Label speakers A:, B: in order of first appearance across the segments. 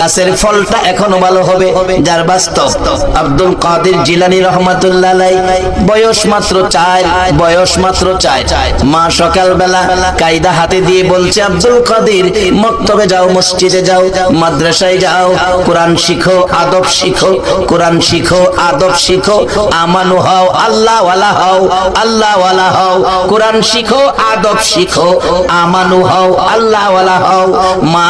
A: গাছের ফলটা এখনো ভালো হবে। যার বাস্তব আব্দুল কাদের জিলানী রহমাতুল্লাহ আলাইহি বয়স মাত্র 4, বয়স মাত্র 4। মা সকালবেলা কায়দা হাতে দিয়ে বলছে, আব্দুল কাদের মক্তবে যাও, মসজিদে যাও, মাদ্রাসায় যাও, কোরআন শিখো, আদব শিখো, কোরআন শিখো, আদব শিখো, আমানু হও, আল্লাহ ওয়ালা হও, আল্লাহ ওয়ালা হও, কোরআন শিখো, আদব শিখো, আমানু হও, আল্লাহ ওয়ালা হও। মা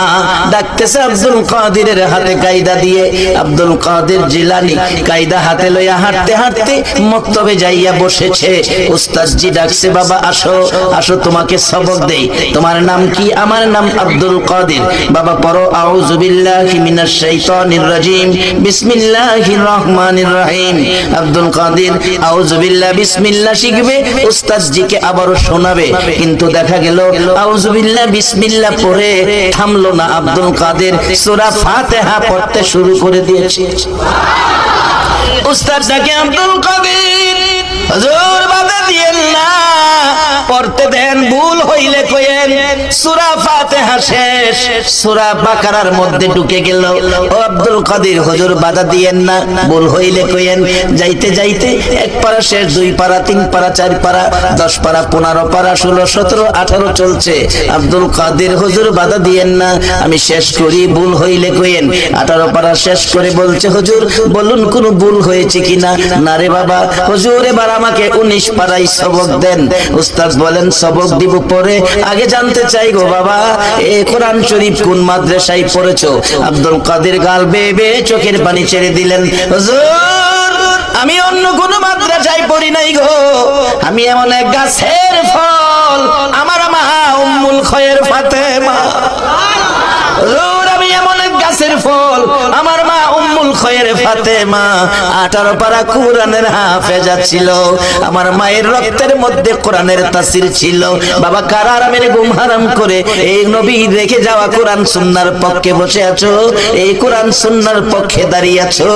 A: ডাকতেছে আব্দুল কাদেরের হাতে কায়দা দিয়ে। আব্দুল কাদের জিলানী কায়দা হাতে লইয়া হাঁটতে হাঁটতে মক্তবে যাইয়া বসেছে। উস্তাদজি ডাকছে, বাবা আসো, আসো তোমাকে সবক দেই। তোমার নাম কি? আমার নাম আব্দুল কাদের। বাবা পড়ো আউযু বিল্লাহি মিনাশ শাইতানির রাজিম, বিসমিল্লাহির রহমানির রহিম। আব্দুল কাদের আউযু বিল্লাহ বিসমিল্লাহ শিখবে, উস্তাদজিকে আবারো শোনাবে। কিন্তু দেখা গেল আউযু বিল্লাহ বিসমিল্লাহ পড়ে থামলো না, আব্দুল কাদের সূরা ফাতিহা পড়তে শুরু করে দিয়েছে। উস্তাদ ডাকে, আব্দুল কাদের হুজুর বাধা দিয়েন না, পড়তে দেন, ভুল হইলে কইেন। সূরা ফাতিহা শেষ, সূরা বাকারার মধ্যে ঢুকে গেল। ও আব্দুল কাদের হুজুর বাধা দিয়েন না, ভুল হইলে কইেন। যাইতে যাইতে 1 পারা শেষ, 2 পারা, 3 পারা, 4 পারা, 10 পারা, 15 পারা, 16, 17, 18 চলছে। আব্দুল কাদের হুজুর বাধা দিয়েন না, আমি শেষ করি, ভুল হইলে কইেন। 18 পারা শেষ করে বলছে, হুজুর বলুন কোন ভুল হয়েছে কিনা। না রে বাবা, হুজুর এবার আমাকে 19 পারাই সবক দেন। উস্তাদ বলেন, সবক দিব পরে, আগে জানতে চাই গো বাবা, এই কোরআন শরীফ কোন মাদ্রাসায় পড়েছো? আব্দুল কাদের গাল বেয়ে বেয়ে চোখের পানি ছেড়ে দিলেন, হুজুর আমি অন্য কোন মাদ্রাসায় পড়ি নাই গো, আমি এমন এক গাছের ফল, আমার মা উম্মুল খয়ের ফাতেমা। হুজুর আমি এমন এক গাছের ফল, আমার মা উম্মুল খয়ের ফাতেমা 18 পারা কোরআনের হাফেজা ছিল। আমার মায়ের রক্তের মধ্যে কোরআনের তাসির ছিল। বাবা কার আরামের ঘুম হারাম করে এই নবী রেখে যাওয়া কোরআন সুন্নাহর পক্ষে বসে আছো, এই কোরআন সুন্নাহর পক্ষে দাঁড়িয়ে আছো।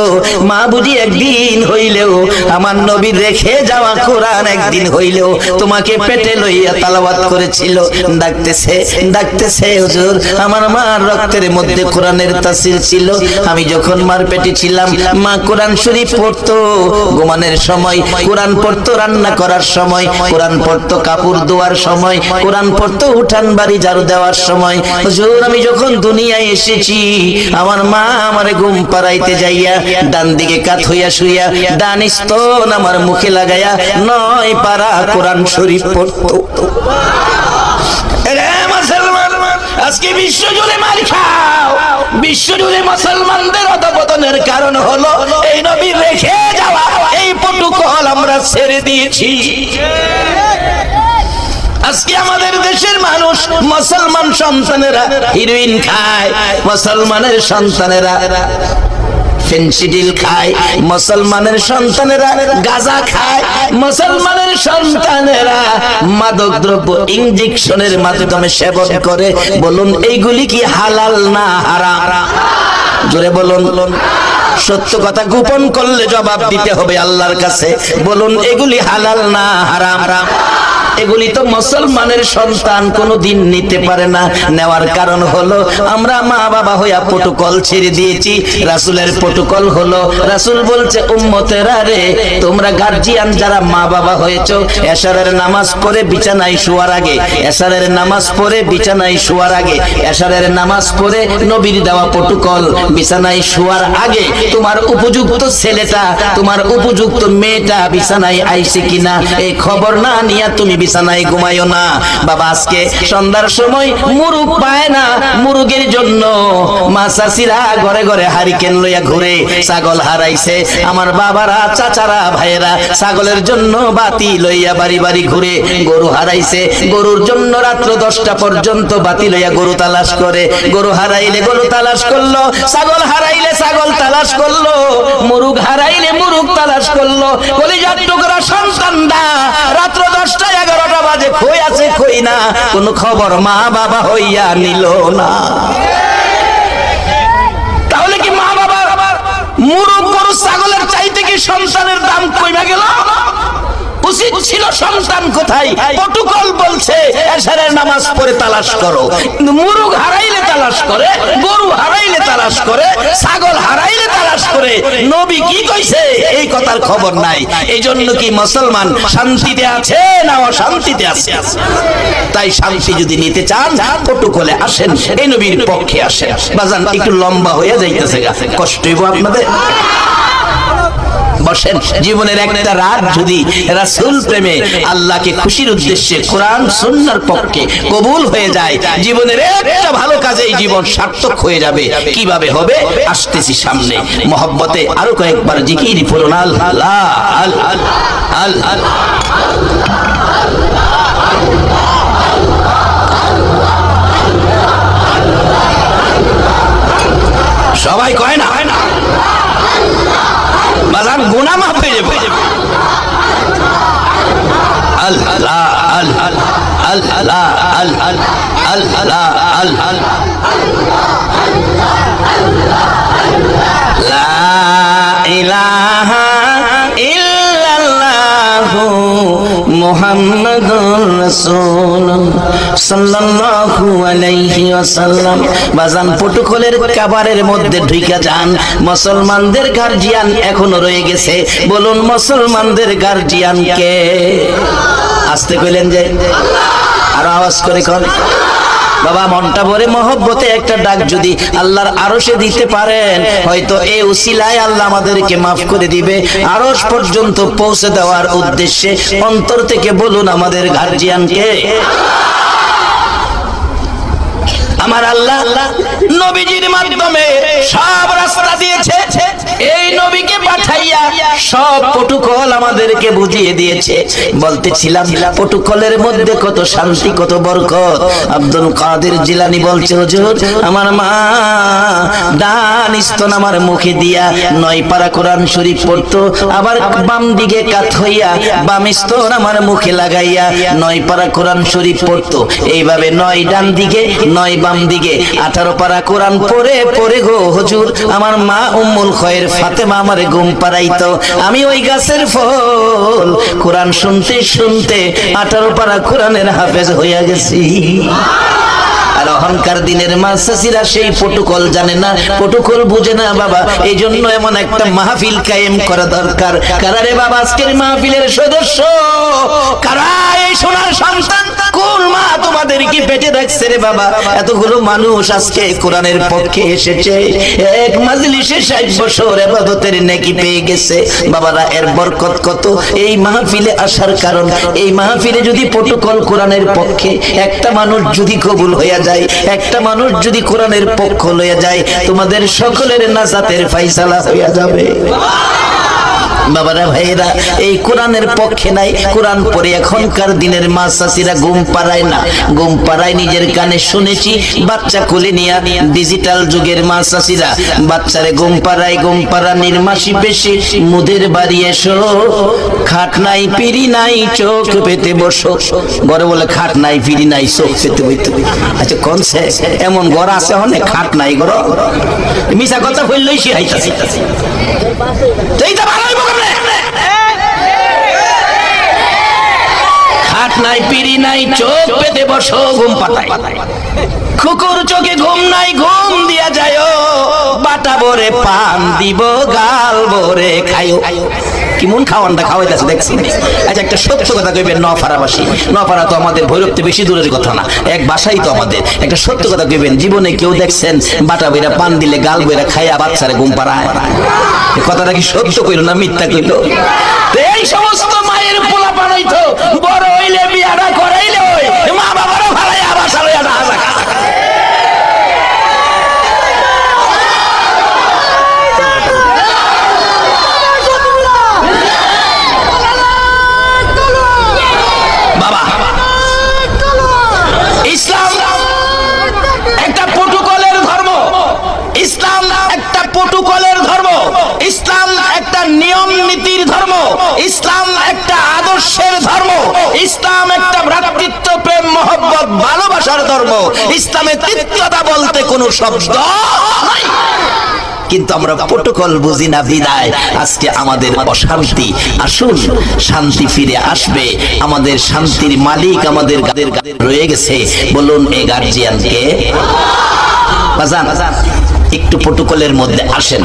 A: মা বুঝি একদিন হইলেও আমার নবী রেখে যাওয়া কোরআন একদিন হইলেও তোমাকে পেটে লইয়া তালাওয়াত করেছিল। ডাকতেছে ডাকতেছে, হুজুর আমার মার রক্তের মধ্যে কোরআনের তাসির ছিল। আমি যখন মার পেটে ছিলাম, মা কোরআন শরীফ পড়তো ঘুমানোর সময়, কোরআন পড়তো রান্না করার সময়, কোরআন পড়তো কাপড় ধোয়ার সময়, কোরআন পড়তো উঠান বাড়ি ঝাড়ু দেওয়ার সময়। হুজুর আমি যখন দুনিয়ায় এসেছি, আমার মা আমারে ঘুম পাড়াইতে যাইয়া ডান দিকে কাত হইয়া শুইয়া ডান স্তন আমার মুখে লাগাইয়া 9 পারা কোরআন শরীফ পড়তো। আজকে বিশ্ব জুড়ে মার খাও, বিশ্ব জুড়ে মুসলমানদের অধঃপতনের কারণ হলো এই নবী রেখে যাওয়া এই প্রটোকল আমরা ছেড়ে দিয়েছি। আজকে আমাদের দেশের মানুষ, মুসলমান সন্তানেরা হিরোইন খায়, মুসলমানের সন্তানেরা ফেন্সিডিল খায়, মুসলমানের সন্তানেরা গাঁজা খায়, মুসলমানের সন্তানেরা মাদক দ্রব্য ইনজেকশনের মাধ্যমে সেবন করে। বলুন এইগুলি কি হালাল না হারাম? জোরে বলুন। সত্য কথা গোপন করলে জবাব দিতে হবে আল্লাহর কাছে। বলুন এগুলি হালাল না হারাম? এগুলি তো মুসলমানের সন্তান কোনোদিন নিতে পারে না। নেওয়ার কারণ হলো আমরা মা বাবা হইয়া প্রটোকল ছেড়ে দিয়েছি। রাসূলের প্রটোকল হলো, রাসূল বলছে উম্মতেরা রে, তোমরা গার্জিয়ান যারা মা বাবা হয়েছো, এশারের নামাজ পড়ে বিছানায় শোয়ার আগে, এশারের নামাজ পড়ে বিছানায় শোয়ার আগে, এশারের নামাজ পড়ে নবীর দেওয়া প্রটোকল বিছানায় শোয়ার আগে তোমার উপযুক্ত ছেলেটা, তোমার উপযুক্ত মেয়েটা বিছানায় আইছে কিনা এই খবর না নিয়ে তুমি বিছানায় ঘুমাইও না। বাবা আজকে সন্ধ্যার সময় মুরুগ পায় না, মুরুগের জন্য মা চাচিরা ঘরে ঘরে হারিকেন লইয়া ঘুরে। ছাগল হারাইছে, আমার বাবারা চাচারা ভাইয়েরা ছাগলের জন্য বাতি লইয়া বাড়ি বাড়ি ঘুরে। গরু হারাইছে, গরুর জন্য রাত্র 10টা পর্যন্ত বাতি লইয়া গরু তালাশ করে। গরু হারাইলে গরু তালাশ করলো, ছাগল হারাইলে ছাগল তালাশ করলো, মুরুগ হারাইলে মুরুগ তালাশ করলো। কলিজার টুকরা সন্তানরা রাত্র 10টা 11টা বাজে কই আছে কই না কোন খবর মা বাবা হইয়া নিল না। তাহলে কি মা বাবা মুরুগ গরু ছাগলের চাইতে কি সন্তানের দাম কমে গেল? উচিত ছিল সন্তান কোথায়? প্রটোকল বলছে এশারের নামাজ পড়ে তালাশ করো, কিন্তু মুরুগ হারাইলে তালাশ করে, গরু হারাইলে তালাশ করে, কথার খবর নাই। এই জন্য কি মুসলমান শান্তিতে আছে না অশান্তিতে আছে? তাই শান্তি যদি নিতে চান প্রটোকলে আসেন, এই নবীর পক্ষে আসেন। বাজান একটু লম্বা হয়ে যাইতেছে, কষ্ট হইব আপনাদের। বসেন। জীবনের একটা রাত যদি রাসূল প্রেমে আল্লাহকে খুশির উদ্দেশ্যে কোরআন সুন্নাহর পক্ষে কবুল হয়ে যায়, জীবনের একটা ভালো কাজেই জীবন সার্থক হয়ে যাবে। কিভাবে হবে আসতেছি সামনে। মহব্বতে আরো কয়েকবার জিকির পড়ুন, আল্লাহ আল্লাহ আল্লাহ। সবাই কয় না বাজান, গুনাহ মাফ হয়ে যাবে। আল্লাহ আল্লাহ আল্লাহ আল্লাহ আল্লাহ আল্লাহ। লা ইলাহা ইল্লাল্লাহু মুহাম্মাদুর রাসূলুল্লাহ সাল্লাল্লাহু আলাইহি ওয়াসাল্লাম। বাজান প্রটোকলের কাবারের মধ্যে ঢুকে যান। মুসলমানদের গার্জিয়ান এখনো রয়ে গেছে। বলুন মুসলমানদের গার্জিয়ান কে? আস্তে কইলেন যে, আর আওয়াজ করে কোন বাবা। মনটা ভরে মহব্বতে একটা ডাক যদি আল্লাহর আরশে দিতে পারেন, হয়তো এই উসিলায় আল্লাহ আমাদেরকে মাফ করে দিবে। আরশ পর্যন্ত পৌঁছে দেওয়ার উদ্দেশ্যে অন্তর থেকে বলুন আমাদের গার্জিয়ান কে? আমার আল্লাহ নবীজির মাধ্যমে সব রাস্তা দিয়েছে। এই নবীকে পাঠাইয়া সব প্রটোকল আমাদেরকে বুঝিয়ে দিয়েছে। বলতেছিলাম প্রটোকলের মধ্যে কত শান্তি, কত বরকত। আব্দুল কাদের জিলানী বলছে, হুজুর আমার মা ডান স্তন আমার মুখে দিয়া 9 পারা কোরআন শরীফ পড়তো, আবার বাম দিকে কাত হইয়া বাম স্তন আমার মুখে লাগাইয়া 9 পারা কোরআন শরীফ পড়তো। এইভাবে 9 ডান দিকে 9 বাম দিকে 18 পারা কোরআন পড়ে পড়ে গো হুজুর আমার মা উম্মুল খয়ের ফাতেমা আমারে ঘুম পাড়াইতো। আমি ওই গাছের ফল কোরআন শুনতে শুনতে 18 পারা কোরআনের হাফেজ হইয়া গেছি। আর অহংকার দিনের মাসাসিরা সেই প্রটোকল জানে না, প্রটোকল বুঝে না বাবা। এই জন্য এমন একটা মাহফিল কায়েম করা দরকার। কারা রে বাবা আজকের মাহফিলের সদস্য? কারা এই সোনার সন্তান? কোন মা তোমাদের কি পেটে রাখছে রে বাবা? এতগুলো মানুষ আজকে কোরআনের পক্ষে এসেছে, এক মাজলিসে 60 বছর ইবাদতের নেকি পেয়ে গেছে। বাবারা এর বরকত কত। এই মাহফিলে আসার কারণ, এই মাহফিলে যদি প্রটোকল কোরআনের পক্ষে একটা মানুষ যদি কবুল হয়ে যায়, একটা মানুষ যদি কোরআনের পক্ষ লয়ে যায়, তোমাদের সকলের নাজাতের ফায়সালা হয়ে যাবে। বাবারা ভাইরা এই কোরআনের পক্ষে নাই। কোরআন পড়ে এখনকার দিনের মা চাচিরা ঘুম পাড়ায় না। ঘুম পাড়ায় নিজের কানে শুনেছি, বাচ্চা কোলে নিয়া ডিজিটাল যুগের মা চাচিরা বাচ্চারে ঘুম পাড়ায়। ঘুম পাড়া নির্মাসি বেশি মুদের বাড়ি এসো, খাট নাই পিড়ি নাই চোখ পেতে বসো। ঘরে বলে খাট নাই পিড়ি নাই চোখ পেতে বইতে। আচ্ছা কোনছে এমন ঘর আছে অনেক খাট নাই ঘর? মিছা কথা বললেই সে হাইতাছে। এইটা ভালোই খাট নাই পিড়ি নাই চোখ পেতে বসো ঘুম পাতায়। কুকুর চোখে ঘুম নাই ঘুম দিয়া যায়, বাটা ভরে পান দিব গাল ভরে খায়ো। কেমন খাওয়ানটা খাওয়াইতেছে দেখছি। আচ্ছা একটা সত্য কথা কইবেন, নপাড়াবাসী, নপাড়া তো আমাদের ভৈরবতে বেশি দূরের কথা না, এক বাসাই তো আমাদের। একটা সত্য কথা কইবেন, জীবনে কেউ দেখছেন বাটা বইরা পান দিলে গাল বইরা খাইয়া বাচ্চারে ঘুম পাড়ায়? কথাটা কি সত্য কইল না মিথ্যা কইল? এই সমস্ত মায়ের পোলা পানাইতো বড় হইলে বিয়াটা করাইলে মা বাবারও ভাড়াইয়া বাসা লইয়া না বাবা। ইসলাম একটা প্রটোকলের ধর্ম, ইসলাম একটা প্রটোকলের ধর্ম, ইসলাম একটা নিয়ম নীতির ধর্ম, ইসলাম একটা আদর্শের ধর্ম, ইসলাম একটা ভ্রাতৃত্ব প্রেম মহব্বত ভালোবাসার ধর্ম। ইসলামে তিক্ততা বলতে কোনো শব্দ নাই। কিন্তু আমরা প্রটোকল বুঝি না বিদায় আজকে আমাদের অশান্তি। আসুন শান্তি ফিরে আসবে। আমাদের শান্তির মালিক আমাদের রয়ে গেছে। বলুন এই গার্জিয়ানকে বাজান একটু প্রটোকলের মধ্যে আসেন।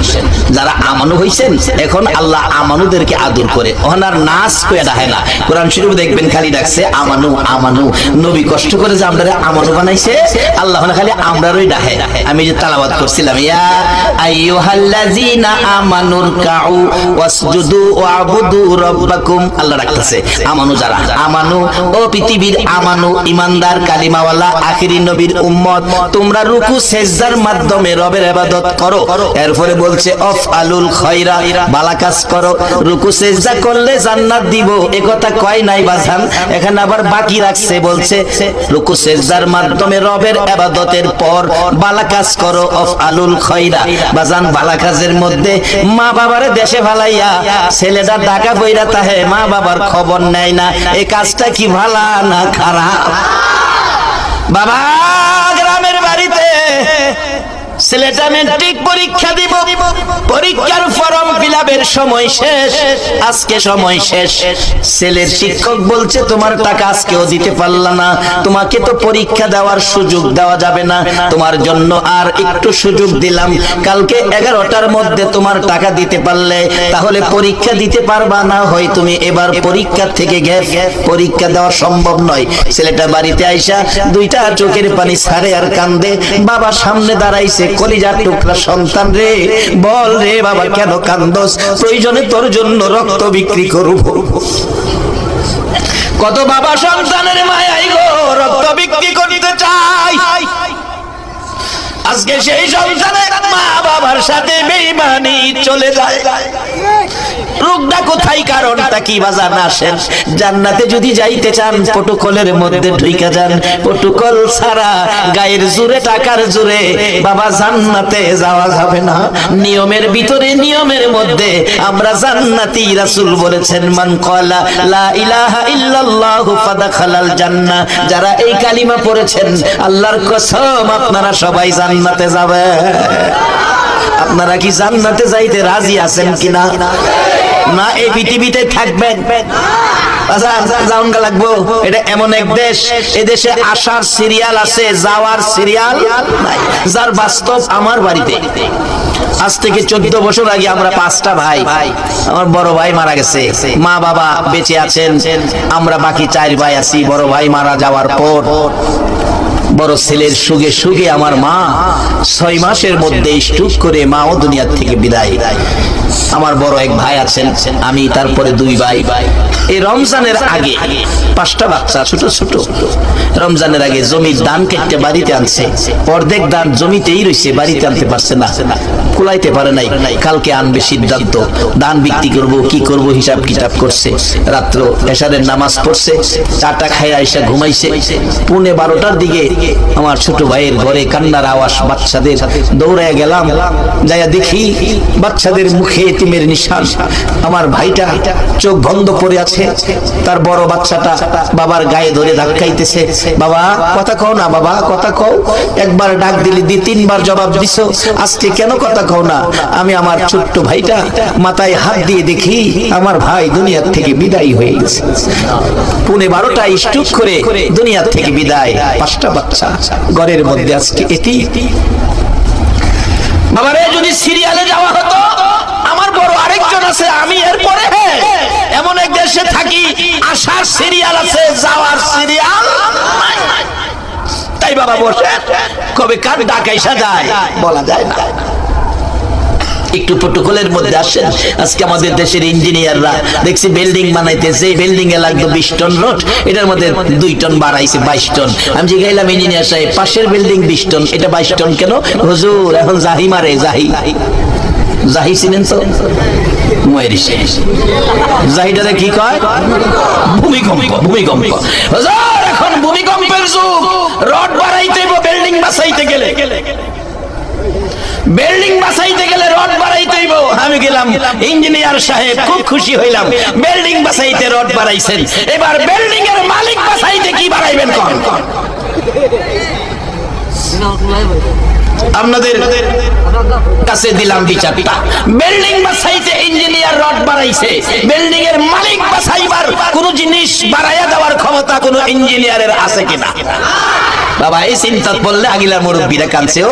A: যারা আমানু হইছেন এখন আল্লাহ আমানুদেরকে আদর করে, ওনার নাচ কইয়া ডাহে না। কোরআন শরীফ দেখবেন খালি ডাকছে আমানু আমানু। নবী কষ্ট করে যে আমরা আমানু বানাইছে, আল্লাহ খালি আমরারই ডাহে। আমি যে তালাওয়াত করছিলাম, ইয়া আইয়ুহাল্লাযিনা আমানুর কাউ ওয়াসজুদু ওয়াবুদু রাব্বাকুম, আল্লাহ ডাকতেছে আমানু যারা আমানু, ও পৃথিবীর আমানু ইমানদার কালিমাওয়ালা আখিরি নবীর উম্মত, তোমরা রুকু সেজদার মাধ্যমে রবের ইবাদত করো। এরপরে বলছে আফআলুল খায়রা, ভালো কাজ করো। রুকু সেজদা করলে জান্নাত দিব এ কথা কয় নাই বাজান, এখানে আবার বাকি রাখছে, বলছে রুকু সেজদার মাধ্যমে রবের ইবাদতের পর ভালো কাজ করো আফআলুল খায়রা। বাজান ভালো কাজের মধ্যে মা বাবারে দেশে ফালাইয়া ছেলেটা ঢাকা বইরা তাহে মা বাবার খবর নেয় না, এই কাজটা কি ভালো না খারাপ? বাবা গ্রামের বাড়িতে ছেলেটা মেট্রিক পরীক্ষা দিব, পরীক্ষার ফর্ম ফিলআপের সময় শেষ, আজকে সময় শেষ। ছেলের শিক্ষক বলছে তোমার টাকা আজকেও দিতে পারলা না, তোমাকে তো পরীক্ষা দেওয়ার সুযোগ দেওয়া যাবে না, তোমার জন্য আর একটু সুযোগ দিলাম, কালকে 11টার মধ্যে তোমার টাকা দিতে পারলে তাহলে পরীক্ষা দিতে পারবা, না হয় তুমি এবার পরীক্ষা থেকে গ্যাপ, পরীক্ষা দেওয়া সম্ভব নয়। ছেলেটা বাড়িতে আইসা দুইটা চোখের পানি ছাড়ে আর কান্দে। বাবা সামনে দাঁড়াইছে, কলিজার টুকরা সন্তান রে, বল রে বাবা কেন কান্দোস? প্রয়োজনে তোর জন্য রক্ত বিক্রি করব। কত বাবা সন্তানের মায়াই গো রক্ত বিক্রি করতে চায়। আজকে সেই সন্তানের মা বাবার সাথে বেঈমানি চলে যায়। রোগটা কোথায়, কারণটা কি বাজান? আসেন জান্নাতে যদি যাইতে চান প্রটোকলের মধ্যে ঢুইকা যান, প্রটোকল ছাড়া গায়ের জোরে টাকার জোরে বাবা জান্নাতে যাওয়া যাবে না। নিয়মের ভিতরে নিয়মের মধ্যে আমরা জান্নাতি। রাসূল বলেছেন মান ক্বালা লা ইলাহা ইল্লাল্লাহু ফাদাখালাল জান্নাহ, যারা এই কালিমা পড়েছেন আল্লাহর কসম আপনারা সবাই জান্নাতে যাবেন। আপনারা কি জান্নাতে যাইতে রাজি আছেন কিনা? না এই পৃথিবীতে থাকবেন? যাওন লাগবো। এটা এমন এক দেশ, এদেশে আসার সিরিয়াল আছে, যাওয়ার সিরিয়াল নাই। যার বাস্তব আমার বাড়িতে আজ থেকে 14 বছর আগে আমরা 5টা ভাই, আমার বড় ভাই মারা গেছে, মা বাবা বেঁচে আছেন, আমরা বাকি 4 ভাই আছি। বড় ভাই মারা যাওয়ার পর বড় ছেলের সুগে সুগে আমার মা 6 মাসের মধ্যে স্ট্রোক করে মাও দুনিয়া থেকে বিদায়। আমার বড় এক ভাই আছেন, আমি, তারপরে 2 ভাই। এই রমজানের আগে 5টা বাচ্চা ছোট ছোট, রমজানের আগে জমির দান কেটে বাড়িতে আনছে, অর্ধেক দান জমিতেই রয়েছে, বাড়িতে আনতে পারছে না, কুলাইতে পারে নাই। কালকে আনবে সিদ্ধান্ত, দান বিক্রি করব কি করব হিসাব কিতাব করছে। রাত্র এশারের নামাজ পড়ছে, চাটা খাইয়া এসে ঘুমাইছে। 11:30টার দিকে আমার ছোট ভাইয়ের ঘরে কান্নার আওয়াজ, বাচ্চাদের। দৌড়ায় গেলাম, যাইয়া দেখি বাচ্চাদের মুখে এতিমের নিশান। আমার ভাইটা চোখ বন্ধ করে আছে, তার বড় বাচ্চাটা বাবার গায়ে ধরে ধাক্কাইতেছে, বাবা কথা কও না, বাবা কথা কও। একবার ডাক দিলি 2-3বার জবাব দিছো, আজকে কেন কথা কও না? আমি আমার ছোট্ট ভাইটা মাথায় হাত দিয়ে দেখি আমার ভাই দুনিয়ার থেকে বিদায় হয়ে গেছে। 12:30 স্ট্রোক করে দুনিয়ার থেকে বিদায়। 5টা বাচ্চা ঘরের মধ্যে আজকে এটি। বাবারে যদি সিরিয়ালে যাওয়া হতো, আমার বড় আরেকজন আছে, আমি এরপরে এমন এক দেশে থাকি আসার সিরিয়াল আছে, যাওয়ার সিরিয়াল নাই। তাই বাবা বসে কবে কার ডাকাইসা যায় বলা যায় না। একটু প্রটোকলের মধ্যে আসেন। আজকে আমাদের দেশের ইঞ্জিনিয়াররা দেখছি বিল্ডিং বানাইতেছে, বিল্ডিং এ লাগতো 20 টন রড, এটার মধ্যে 2 টন বাড়াইছে 22 টন। আমি জিজ্ঞাইলাম ইঞ্জিনিয়ার সাহেব পাশের বিল্ডিং 20 টন, এটা 22 টন কেন? হুজুর এখন জাহি মারে, জাহি। জাহি চিনেন তো? জাহিটারে কি কয়? ভূমিকম্প। ভূমিকম্প। হুজুর এখন ভূমিকম্পের যুগ, রড বাড়াইতে হইব বিল্ডিং বাঁচাইতে গেলে, বিল্ডিং বাঁচাইতে গেলে রড বাড়াইতে হইব। আমি গেলাম, ইঞ্জিনিয়ার সাহেব খুব খুশি হইলাম, বিল্ডিং বাঁচাইতে রড বাড়াইছেন, এবার বিল্ডিং এর মালিক বাঁচাইতে কি বাড়াইবেন কোন? আপনাদের কাছে দিলাম বিচারটা। বিল্ডিং বাঁচাইতে ইঞ্জিনিয়ার রড বাড়াইছে, বিল্ডিং এর মালিক বাঁচাইবার কোন জিনিস বাড়াইয়া দেওয়ার ক্ষমতা কোন ইঞ্জিনিয়ারের আছে কিনা? বাবা এই চিন্তা পড়লে আগিলার মুরব্বীরা কাঁদছে। ও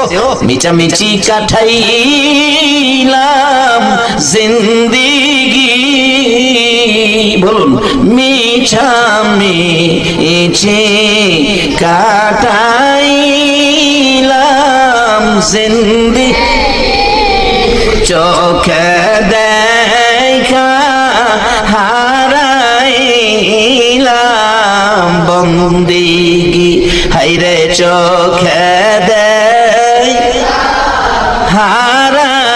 A: মিচামিচি কাটাইলাম জিন্দিগি, বলুন মিচামিচি কাটাইলাম জিন্দিগি, চোখে দেখা হারাইলাম বন্দিগি, হাইরে চোখে দেখা হারাইলাম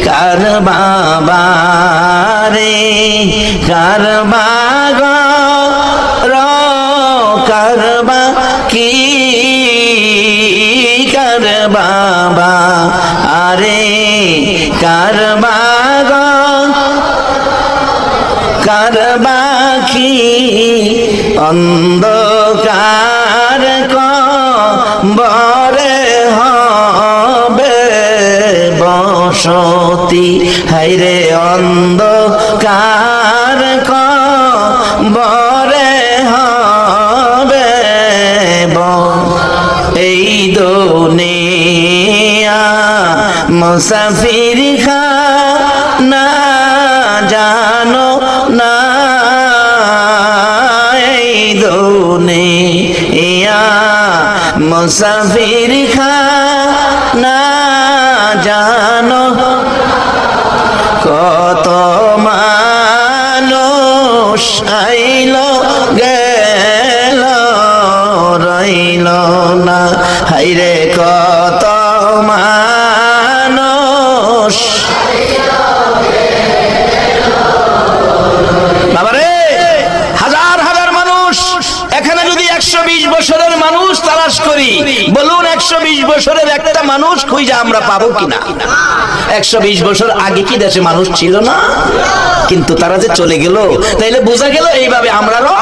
A: কার বাবা রে কার বাগর কার বা কি কার বাবা আরে কার বাগ কার বাকি অন্ধকার কবরে হবে বসতি, হাইরে অন্ধকার কবরে হবে এই দুনিয়া মুসাফির খানা জানো না, এই দুনিয়া মুসাফির খানা জানো, কত মানুষ আইল গেল রইল না, হাইরে কত মানুষ। বাবারে হাজার হাজার মানুষ, এখানে যদি 120 বছরের মানুষ তালাশ করি, বলুন 120 বছরের একটা মানুষ খুঁজে আমরা পাবো কিনা? 120 বছর আগে কি দেশে মানুষ ছিল না? কিন্তু তারা যে চলে গেল, তাইলে বোঝা গেল এইভাবে আমরাও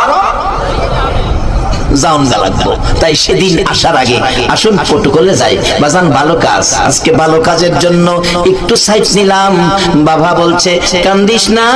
A: জাউনগা লাগবো। তাই সেদিন আসার আগে আসুন প্রটোকলে যাই। বাজান ভালো কাজ, আজকে ভালো কাজের জন্য একটু সাইড নিলাম। বাবা বলছে কান্দিস না,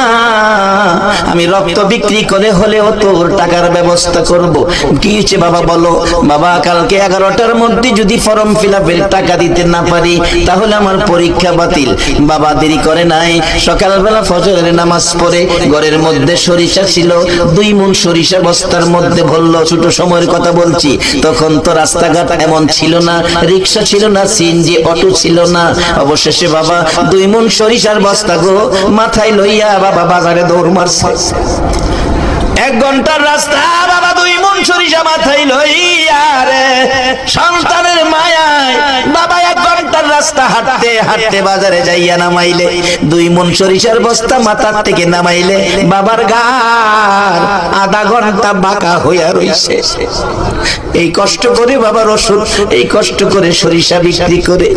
A: আমি রক্ত বিক্রি করে হলেও তোর টাকার ব্যবস্থা করব। কি হচ্ছে বাবা বলো? বাবা কালকে 11টার মধ্যে যদি ফর্ম ফিল আপের টাকা দিতে না পারি তাহলে আমার পরীক্ষা বাতিল। বাবা দেরি করে নাই, সকালবেলা ফজরের নামাজ পড়ে ঘরের মধ্যে সরিষা ছিল, 2 মণ সরিষা বস্তার মধ্যে ভরলো। ছোট সময়ের কথা বলছি, তখন তো রাস্তাঘাট এমন ছিল না, রিক্সা ছিল না, সিএনজি অটো ছিল না। অবশেষে বাবা 2 মণ সরিষার বস্তা গো মাথায় লইয়া বাবা বাজারে দৌড় মারছে। 1 ঘন্টার রাস্তা বাবা 2 মণ সরিষা মাথায় লইয়া রে, সন্তানের মায়ায় বাবা 1 ঘন্টার রাস্তা হাঁটতে হাঁটতে বাজারে যাইয়া নামাইলে 2 মণ সরিষার বস্তা মাথার থেকে নামাইলে বাবার গার আধা ঘন্টা বাঁকা হইয়া রইছে। এই কষ্ট করে বাবার ওষুধ, এই কষ্ট করে সরিষা বিক্রি করে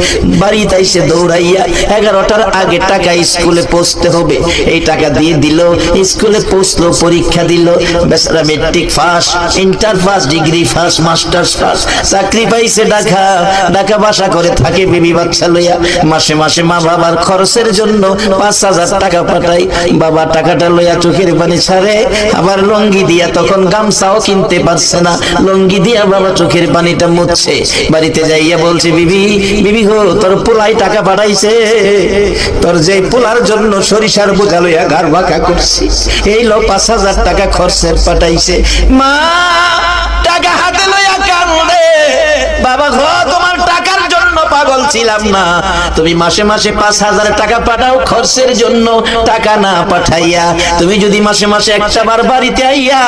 A: বাড়িতে আইসে দৌড়াইয়া 11টার আগে টাকা স্কুলে পৌঁছতে হবে, এই টাকা দিয়ে দিল। স্কুলে পৌঁছলো, পরীক্ষা দিল, বেচারা metric first, inter first, degree first, masters first, চাকরি পাইছে। ঢাকা বাসা করে থাকে বিবি বাচ্চা লইয়া। মাসে মাসে মা বাবার খরচের জন্য 5,000 টাকা পাঠাই। বাবা টাকাটা লইয়া চোখের পানি ছাড়ে, আবার লঙ্গি দিয়া, তখন গামছাও কিনতে পারছে না, লঙ্গি দিয়া বাবা চোখের পানিটা মুছছে। বাড়িতে যাইয়া বলছে বিবি, বিবি গো তোর পোলাই টাকা পাঠাইছে, তোর যে পোলার জন্য সরিষার বোঝা লইয়া ঘর বাঁকা করছি, এই লো 5,000 টাকা খরচের পাঠাইছে। মা টাকা হাতে লইয়া কান্দে, বাবা গো তোমার টাকার জন্য পাগল ছিলাম না, তুমি মাসে মাসে 5,000 টাকা পাঠাও খরচের জন্য, টাকা না পাঠাইয়া তুমি যদি মাসে মাসে একটা বার বাড়িতে আইয়া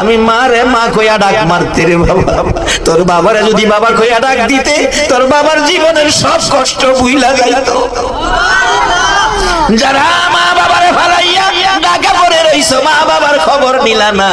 A: আমি মারে মা কইয়া ডাক মারতে রে বাবা, তোর বাবারে যদি বাবা কইয়া ডাক দিতে তোর বাবার জীবনের সব কষ্ট ভুইলা যাইতো। যারা মা বাবারে ফালাইয়া ঢাকা পড়ে রইছো, মা বাবার খবর নিলা না,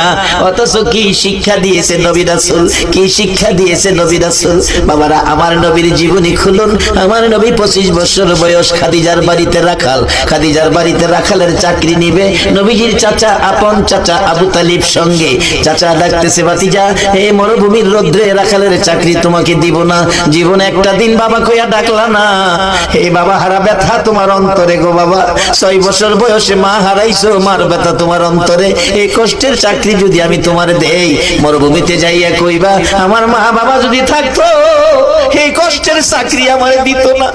A: অথচ কি শিক্ষা দিয়েছে নবী রাসূল, কি শিক্ষা দিয়েছে নবী রাসূল। বাবারা আমার নবীর জীবনী খুলুন। আমার নবী 25 বছর বয়স, খাদিজার বাড়িতে রাখাল, খাদিজার বাড়িতে রাখালের চাকরি নিবে। নবীজির চাচা, আপন চাচা আবু তালিব সঙ্গে। চাচা ডাকতেছে ভাতিজা, এই মরুভূমির রোদ্রে রাখালের চাকরি তোমাকে দিব না, জীবনে একটা দিন বাবা কইয়া ডাকলা না, হে বাবা হারা ব্যথা তোমার অন্তরে গো বাবা, 6 বছর বয়সে মা হারাইছো, মার ব্যথা তোমার অন্তরে এই কষ্টের চাকরি যদি আমি তোমার দেই, মরুভূমিতে যাইয়া কইবা আমার মা বাবা যদি থাকতো এই কষ্টের চাকরি আমার দিত না।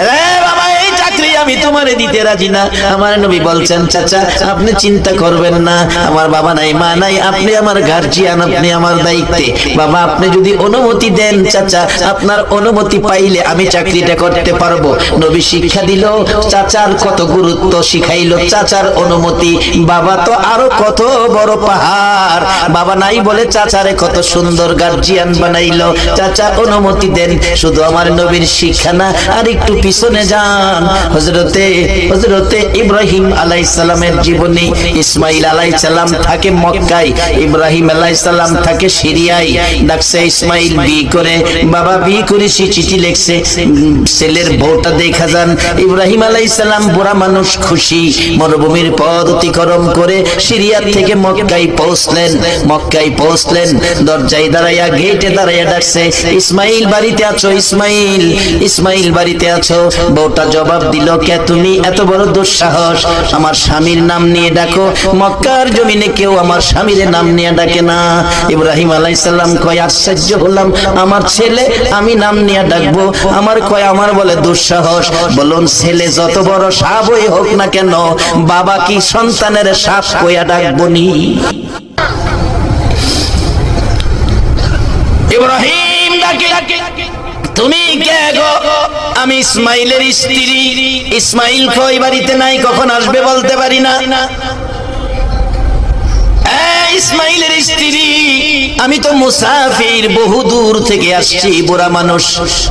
A: রে বাবা, এই চাকরি আমি তোমারে দিতে রাজি না। আমার নবী বলছেন, চাচা আপনি চিন্তা করবেন না, আমার বাবা নাই মা নাই, আপনি আমার গার্জিয়ান, আপনি আমার দায়িত্বে। বাবা আপনি যদি অনুমতি দেন চাচা, আপনার অনুমতি পাইলে আমি চাকরিটা করতে পারবো। নবী শিক্ষা দিল, চাচার কত গুরুত্ব শিখাইলো, চাচার অনুমতি। বাবা তো আরো কত বড় পাহাড়, বাবা নাই বলে চাচারে কত সুন্দর গার্জিয়ান বানাইলো। চাচা অনুমতি দেন। শুধু আমার নবীর শিক্ষা না, আর একটু পিছনে যান, হযরতে ইব্রাহিম আলাইহিস সালামের জীবনী। ইসমাইল আলাইহিস সালাম থাকে মক্কায়, ইব্রাহিম আলাইহিস সালাম থাকে সিরিয়ায়। ডাকছে ইসমাইল বিয়ে করে, বাবা বিয়ে করেছি, চিঠি লিখছে, ছেলের বউটা দেখা যান। ইব্রাহিম আলাইহিস সালাম বুড়া মানুষ, খুশি। মরুভূমির পথ অতিক্রম করে সিরিয়া থেকে মক্কায় পৌঁছলেন। দরজায় দাঁড়াইয়া, গেটে দাঁড়াইয়া ডাকছে, ইসমাইল বাড়িতে আছো? ইসমাইল বাড়িতে আছো? বউটা জবাব দিল, কে তুমি? এত বড় দুঃসাহস, আমার স্বামীর নাম নিয়ে ডাকো। মক্কার জমিনে কেউ আমার স্বামীর নাম নিয়ে ডাকে না। ইব্রাহিম আলাইহিস সালাম কয়, আশ্চর্য হলাম, আমার ছেলে আমি নাম নিয়ে ডাকবো? আমার বলে দুঃসাহস। বলুন, ছেলে যত বড় সাপই হোক না কেন, বাবা কি সন্তানের সাপ কইয়া ডাকবো নি? ইব্রাহিম ডাকে, তুমি কে গো? আমি ইসমাইলের স্ত্রী। ইসমাইল কই বাড়িতে নাই, কখন আসবে বলতে পারি না। ইসমাইলের স্ত্রী, আমি তো মুসাফির, বহু দূর থেকে আসছি, বুড়া মানুষ,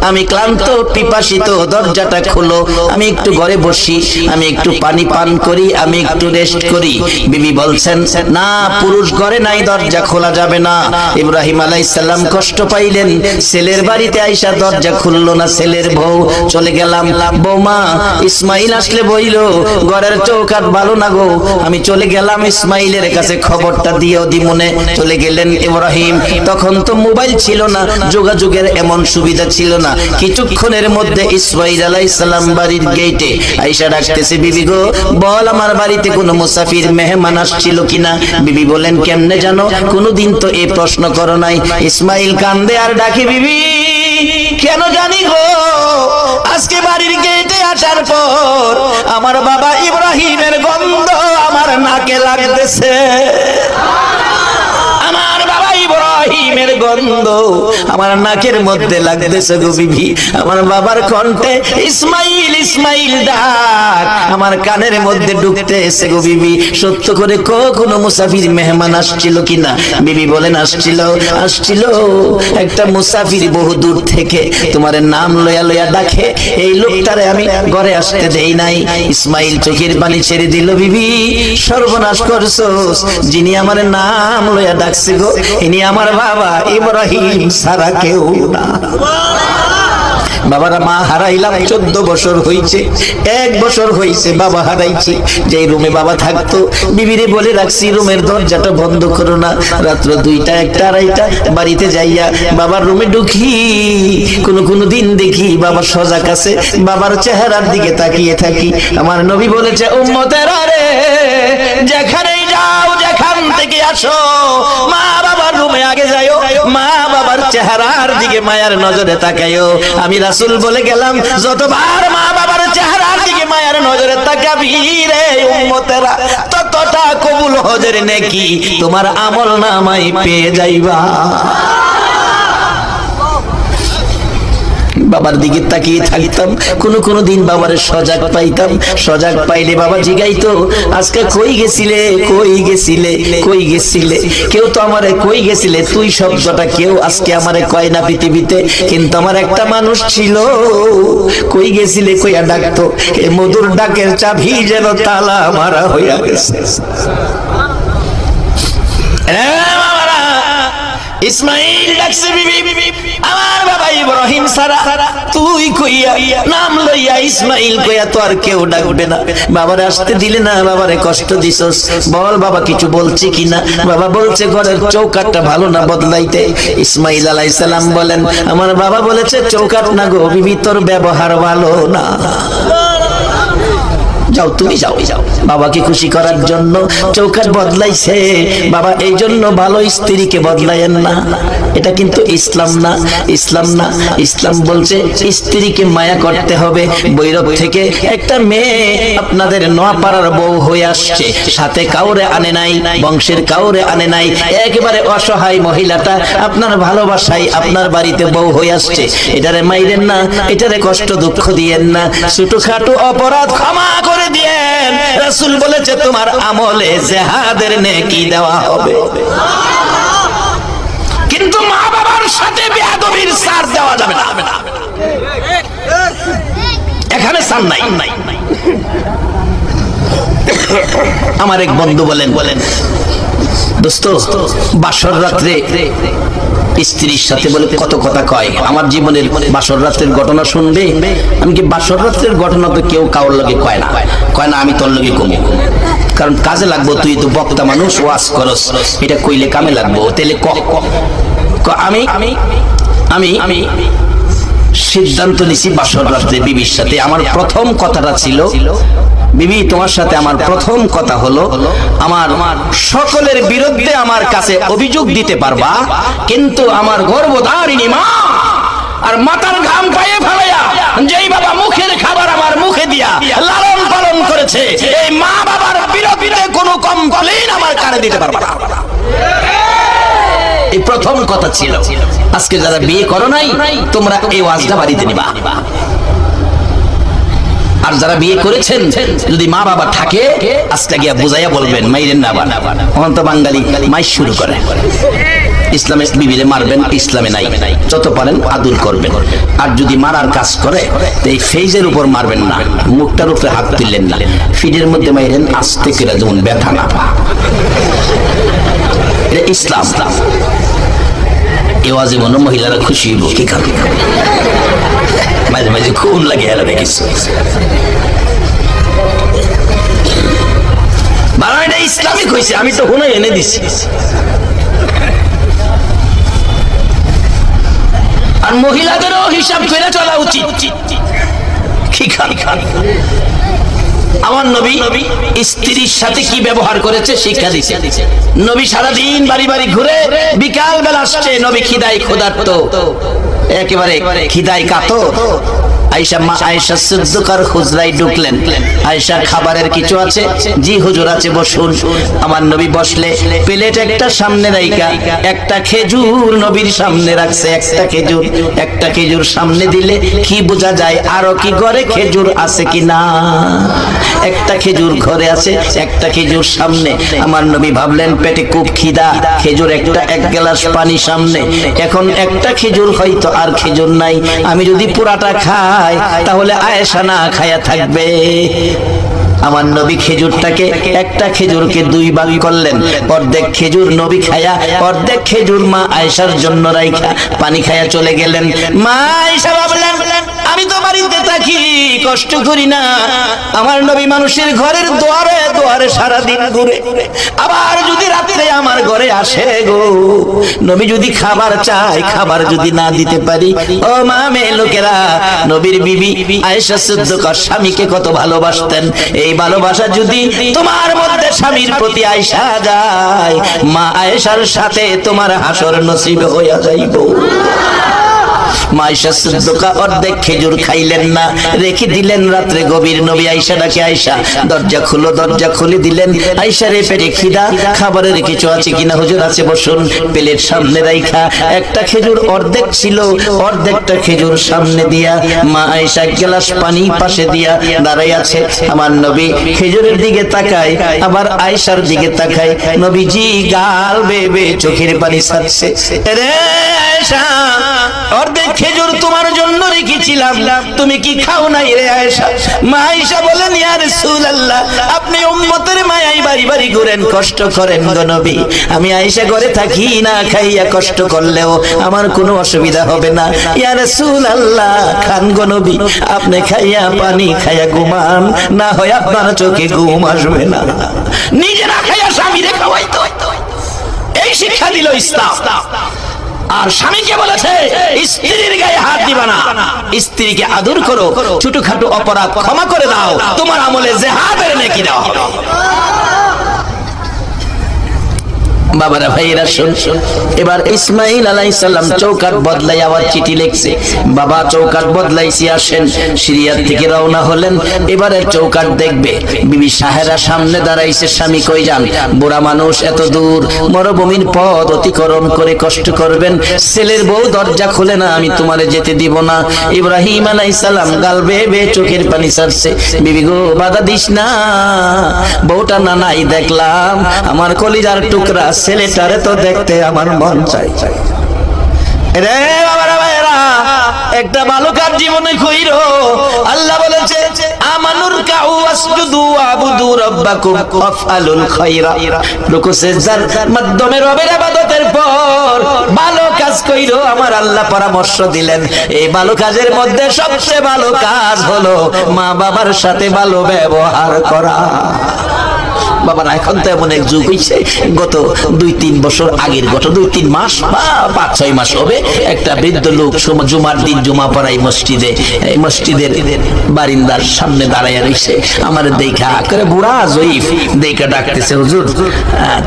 A: আমি ক্লান্ত পিপাসিত, দরজাটা খোলো, আমি একটু ঘরে বসি, আমি একটু পানি পান করি, আমি একটু রেস্ট করি। বিবি বলছেন, না, পুরুষ ঘরে নাই, দরজা খোলা যাবে না। ইব্রাহিম আলাইহিস সালাম কষ্ট পাইলেন, ছেলের বাড়িতে আইসা দরজা খুললো না। ছেলের বউ, চলে গেলাম। বৌমা, ইসমাইল আসলে বইল ঘরের চৌকাঠ ভালো না গো, আমি চলে গেলাম ইসমাইলের কাছে, খবরটা দিও দিমনে। চলে গেলেন ইব্রাহিম। তখন তো মোবাইল ছিল না, যোগাযোগের এমন সুবিধা ছিল না। কিছুক্ষণের মধ্যে ইসমাইল আলাইহিস সালাম বাড়ির গেটে আয়েশা ডাকতেছে, বিবি গো, বল আমার বাড়িতে কোনো মুসাফির মেহমান আসছিল কিনা? বিবি বলেন, কেমনে জানো? কোনদিন তো এই প্রশ্ন করো নাই। ইসমাইল কান্দে আর ডাকে, বিবি কেন জানি গো, আজকে বাড়ির গেটে আসার পর আমার বাবা ইব্রাহিমের গন্ধ আমার নাকে লাগতেছে। আমার বাবা ইব্রাহিমের গন্ধ আমার নাকের মধ্যে লাগতেছে গো বিবি। আমার বাবার কণ্ঠে ইসমাইল ইসমাইল ডাক আমার কানের মধ্যে ঢুকতেছে গো বিবি। সত্য করে কোনো মুসাফির মেহমান আসছিল কিনা? বিবি বলেন, আসছিল একটা মুসাফির বহু দূর থেকে, তোমার নাম লয়া লয়া ডাকে, এই লোকটারে আমি ঘরে আসতে দেই নাই। ইসমাইল চোখের পানি ছেড়ে দিল, বিবি সর্বনাশ করছস, যিনি আমার নাম লয়া ডাকছে গো, ইনি আমার বাবা ইব্রাহিম ছাড়া কেউ না। বাবারা, মা হারাইলাম 14 বছর হয়েছে, 1 বছর হয়েছে বাবা হারাইছি। যে রুমে বাবা থাকতো, বিবিরে বলে রাখছি রুমের দরজাটা বন্ধ করো না। রাত্র 2টা 1টা 2:30 বাড়িতে যাইয়া বাবার রুমে ঢুকি, কোন দিন দেখি বাবা সজাগ আছে, বাবার চেহারার দিকে তাকিয়ে থাকি। আমার নবী বলেছে, উম্মতেরা রে, যেখানেই যাও, যেখান থেকে আসো, মা বাবার রুমে আগে যাইও, মা বাবার চেহারার দিকে মায়ার নজরে তাকাইও। আমি রাসূল বলে গেলাম, যতবার মা বাবার চেহারার দিকে মায়ার নজরে তাকাবি রে উম্মতেরা, ততটা কবুল হজের নেকি তোমার আমল নামায় পেয়ে যাইবা। বাবার দিকে তাকিয়ে থাকতাম, কোন দিন বাবার সজাগ পাইতাম। সজাগ পাইলে বাবা জিগাইতো, আজকে কই গেছিলে, কই গেছিলে, কই গেছিলে? কেউ তো আমারে কই গেছিলে তুই শব্দটা কেউ আজকে আমারে কয় না পৃথিবীতে, কিন্তু আমার একটা মানুষ ছিল কই গেছিলে কইয়া ডাকতো। এই মধুর ডাকের চাবি যেন তালা মারা হইয়া গেছে। ইসমাইল ডাকছে, বিবি আমার বাবা ইব্রাহিম সারা তুই কইয়া নাম লইয়া ইসমাইল কইয়া তো আর কেউ ডাকবে না। বাবারে আসতে দিলে না, বাবারে কষ্ট দিছস, বল বাবা কিছু বলছে কিনা? বাবা বলছে ঘরের চৌকাঠটা ভালো না, বদলাইতে। ইসমাইল আলাইহিস সালাম বলেন, আমার বাবা বলেছে চৌকাঠ না গো বিবি, তোর ব্যবহার ভালো না। যাও তুমি যাও। বাবাকে খুশি করার জন্য চৌকাঠ বদলাইছে, বাবা এই জন্য ভালো স্ত্রীকে বদলায়েন না। এটা কিন্তু ইসলাম না, ইসলাম না। ইসলাম বলছে স্ত্রীকে মায়া করতে হবে। বৈরব থেকে একটা মেয়ে আপনাদের নোয়াপাড়ার বউ হয়ে আসছে, সাথে কাউরে আনে নাই, বংশের কাউরে আনে নাই, একেবারে অসহায় মহিলাটা আপনার ভালোবাসায় আপনার বাড়িতে বউ হয়ে আসছে। এটারে মাইরেন না, এটারে কষ্ট দুঃখ দিয়েন না, ছোটখাটো অপরাধ ক্ষমা করে দিয়েন। রাসূল বলেছে তোমার আমলে জিহাদের নেকি দেওয়া হবে। কিন্তু মা বাবার সাথে বেয়াদবির সার দেওয়া যাবে না। এখানে সার নাই। আমার এক বন্ধু বলেন, দোস্ত বাসর রাত্রে স্ত্রীর সাথে বলে কত কথা কয়। আমার জীবনের বাসর রাত্রের ঘটনা শুনবে? আমি কি বাসর রাত্রের ঘটনা তো কেউ কাউর লগে কয় না, কয় না আমি তোর লগে কমু, কারণ কাজে লাগবো, তুই তো বক্তা মানুষ, ওয়াজ করস, এটা কইলে কামে লাগবো। তাহলে আমি আমি আমি সিদ্ধান্ত নিছি বাসর রাত্রে বিবির সাথে। আমার প্রথম কথাটা ছিল, বিবি তোমার সাথে আমার প্রথম কথা হলো, আমার সকলের বিরুদ্ধে আমার কাছে অভিযোগ দিতে পারবা, কিন্তু আমার গর্ভধারিণী মা আর মাথার ঘাম পায়ে ফেলাইয়া যেই বাবা মুখের খাবার আমার মুখে দিয়া লালন পালন করেছে, এই মা বাবার বিরুদ্ধে কোনো কমপ্লেইন আমার কানে দিতে পারবা না। এই প্রথম কথা ছিল। আজকে যারা বিয়ে করো নাই তোমরা এই ওয়াজটা বাড়িতে নিবা, আর যারা বিয়ে করেছেন যদি মা বাবা থাকে আজকে গিয়া বুঝাইয়া বলবেন মাইরেন না। অন্ত বাঙালি মাই শুরু করে, ইসলামে বিবিরে মারবেন, ইসলামে নাই, যত পারেন আদর করবেন। আর যদি মারার কাজ করে এই ফেজের উপর মারবেন না, মুখটার উপরে হাত তুললেন না, ফিডের মধ্যে মাইরেন আস্তে করে, যেমন ব্যথা না পা। এটা ইসলাম। এ ওয়াজে মনে মহিলারা খুশি হইব, কি খাবে, মাঝে মাঝে খুন লাগে এলাবে কিছু। এটা ইসলামিক হয়েছে, আমি তো হুনে এনে দিছি। আর মহিলাদেরও হিসাব করে চলা উচিত। কি খান খান আমার নবী স্ত্রীর সাথে কি ব্যবহার করেছে শিক্ষা দিচ্ছে। নবী সারাদিন বাড়ি বাড়ি ঘুরে বিকাল বেলা আসছে, নবী খিদায় ক্ষুধার্ত, একেবারে খিদায় কাতর। আয়েশা মা আয়েশা সিদ্দিকার হুজরায় ঢুকলেন। আয়েশা খাবারের কিছু আছে? জি হুজুর আছে, বসুন। আমার নবী বসলে প্লেট একটা সামনে রাইখা একটা খেজুর নবীর সামনে রাখছে। একটা খেজুর সামনে দিলে কি বোঝা যায় আরো কি ঘরে খেজুর আছে কিনা? একটা খেজুর ঘরে আছে, একটা খেজুর সামনে। আমার নবী ভাবলেন পেটে খুব খিদা, খেজুর একটা, এক গ্লাস পানি সামনে। এখন একটা খেজুর হয়তো আর খেজুর নাই, আমি যদি পুরাটা খাই তাহলে আয়েশা না খায়া থাকবে। আমার নবী খেজুরটাকে, একটা খেজুরকে দুই ভাগ করলেন। অর্ধেক খেজুর নবী খায়া, অর্ধেক খেজুর মা আয়েশার জন্য রাইখা পানি খায়া চলে গেলেন। মা আয়েশা ভাবলেন আমি তো বাড়িতে থাকি, কষ্ট করি না, আমার নবী মানুষের ঘরের দুয়ারে দুয়ারে সারাদিন ঘুরে, আবার যদি রাতে আমার ঘরে আসে গো, নবী যদি খাবার চায়, খাবার যদি না দিতে পারি, ও মা মেয়ে লোকেরা, নবীর বিবি আয়েশা সিদ্দিকা স্বামীকে কত ভালোবাসতেন। এই ভালোবাসা যদি তোমার মধ্যে স্বামীর প্রতি আয়েশা যায়, মা আয়েশার সাথে তোমার হাসর নসিব হইয়া যাইব। মা আয়েশা সিদ্দিকা অর্ধেক খেজুর খাইলেন না, রেখে দিলেন রাত্রে। গভীর নবী আয়েশা ডাকে, আয়েশা দরজা খুলো, দরজা খুলে দিলেন। আয়েশা রে পেটে খিদা, খাবারের কিছু আছে কিনা? হুজুর আছে, বসুন। প্লেট সামনে রাইখা একটা খেজুর অর্ধেক ছিল, অর্ধেকটা খেজুর সামনে দিয়া মা আয়েশা গ্লাস পানি পাশে দিয়া দাঁড়াই আছে। আমার নবী খেজুরের দিকে তাকায়, আবার আয়েশার দিকে তাকায়। নবীজি গাল বেবে চোখের পানি ছাড়ছে। রে আয়েশা, অর্ধেক খেজুর তোমার জন্য রেখেছিলাম, তুমি কি খাও নাই রে আয়েশা? মা আয়েশা বলেন, ইয়া রাসূলুল্লাহ, আপনি উম্মতের মায়ায় বাড়ি বাড়ি ঘুরেন, কষ্ট করেন গো নবী। আমি আয়েশা ঘরে থাকি, না খাইয়া কষ্ট করলেও আমার কোনো অসুবিধা হবে না। ইয়া রাসূলুল্লাহ, খান গো নবী, আপনি খাইয়া পানি খাইয়া ঘুমান, না হয় আপনার চোখে ঘুম আসবে না। নিজে না খাইয়া স্বামীরে খাওয়াইতো, এই শিক্ষা দিল ইসলাম। আর স্বামীকে বলেছে স্ত্রীর গায়ে হাত দিবা না, স্ত্রীকে আদর করো, ছোটখাটো অপরাধ ক্ষমা করে দাও, তোমার আমলে জিহাদের নেকি দাও। বাবারা ভাইরা শুন, এবার ইসমাইল আলাইহিস সালাম চৌকাট বদলাই আবার চিঠি লিখছে। বাবা চৌকাট বদলাইছি, আসেন। সিরিয়ার থেকে রওনা হলেন, এবারে চৌকাট দেখবে। বিবি সাহেরা সামনে দাঁড়াইছে, স্বামী কই যান? বুড়া মানুষ, এত দূর মরুভূমির পথ অতিক্রম করে কষ্ট করবেন, ছেলের বউ দরজা খুলে না, আমি তোমারে যেতে দিব না। ইব্রাহিম আলাইহিস সালাম গাল বেয়ে বেয়ে চোখের পানি ছাড়ছে। বিবি গো, বাধা দিস না, বউটা না নাই দেখলাম, আমার কলিজার টুকরা ছেলেটারে তো দেখতে আমার মন চাই। রে বাবারা ভাইরা, একটা ভালো কাজ জীবনে কইরো। আল্লাহ বলেছে আমানুর কাউ ওয়াসজুদু ওয়াবুদু রাব্বাকুম ওয়াফআলুল খায়রা। রুকু সিজদার মাধ্যমে রবের ইবাদতের পর ভালো কাজ কইরো। আমার আল্লাহ পরামর্শ দিলেন, এই ভালো কাজের মধ্যে সবচেয়ে ভালো কাজ হলো মা বাবার সাথে ভালো ব্যবহার করা। বাবারা, এখন তো এমন এক যুগ হয়েছে, গত 2-3 বছর আগের, গত 2-3 মাস বা 5-6 মাস হবে, একটা বৃদ্ধ লোক জুমার দিন জুমা পড়াই মসজিদে, এই মসজিদের বারিন্দার সামনে দাঁড়াইয়া রয়েছে। আমার দেখা করে বুড়া জয়ীফ দেখা ডাকতেছে, হুজুর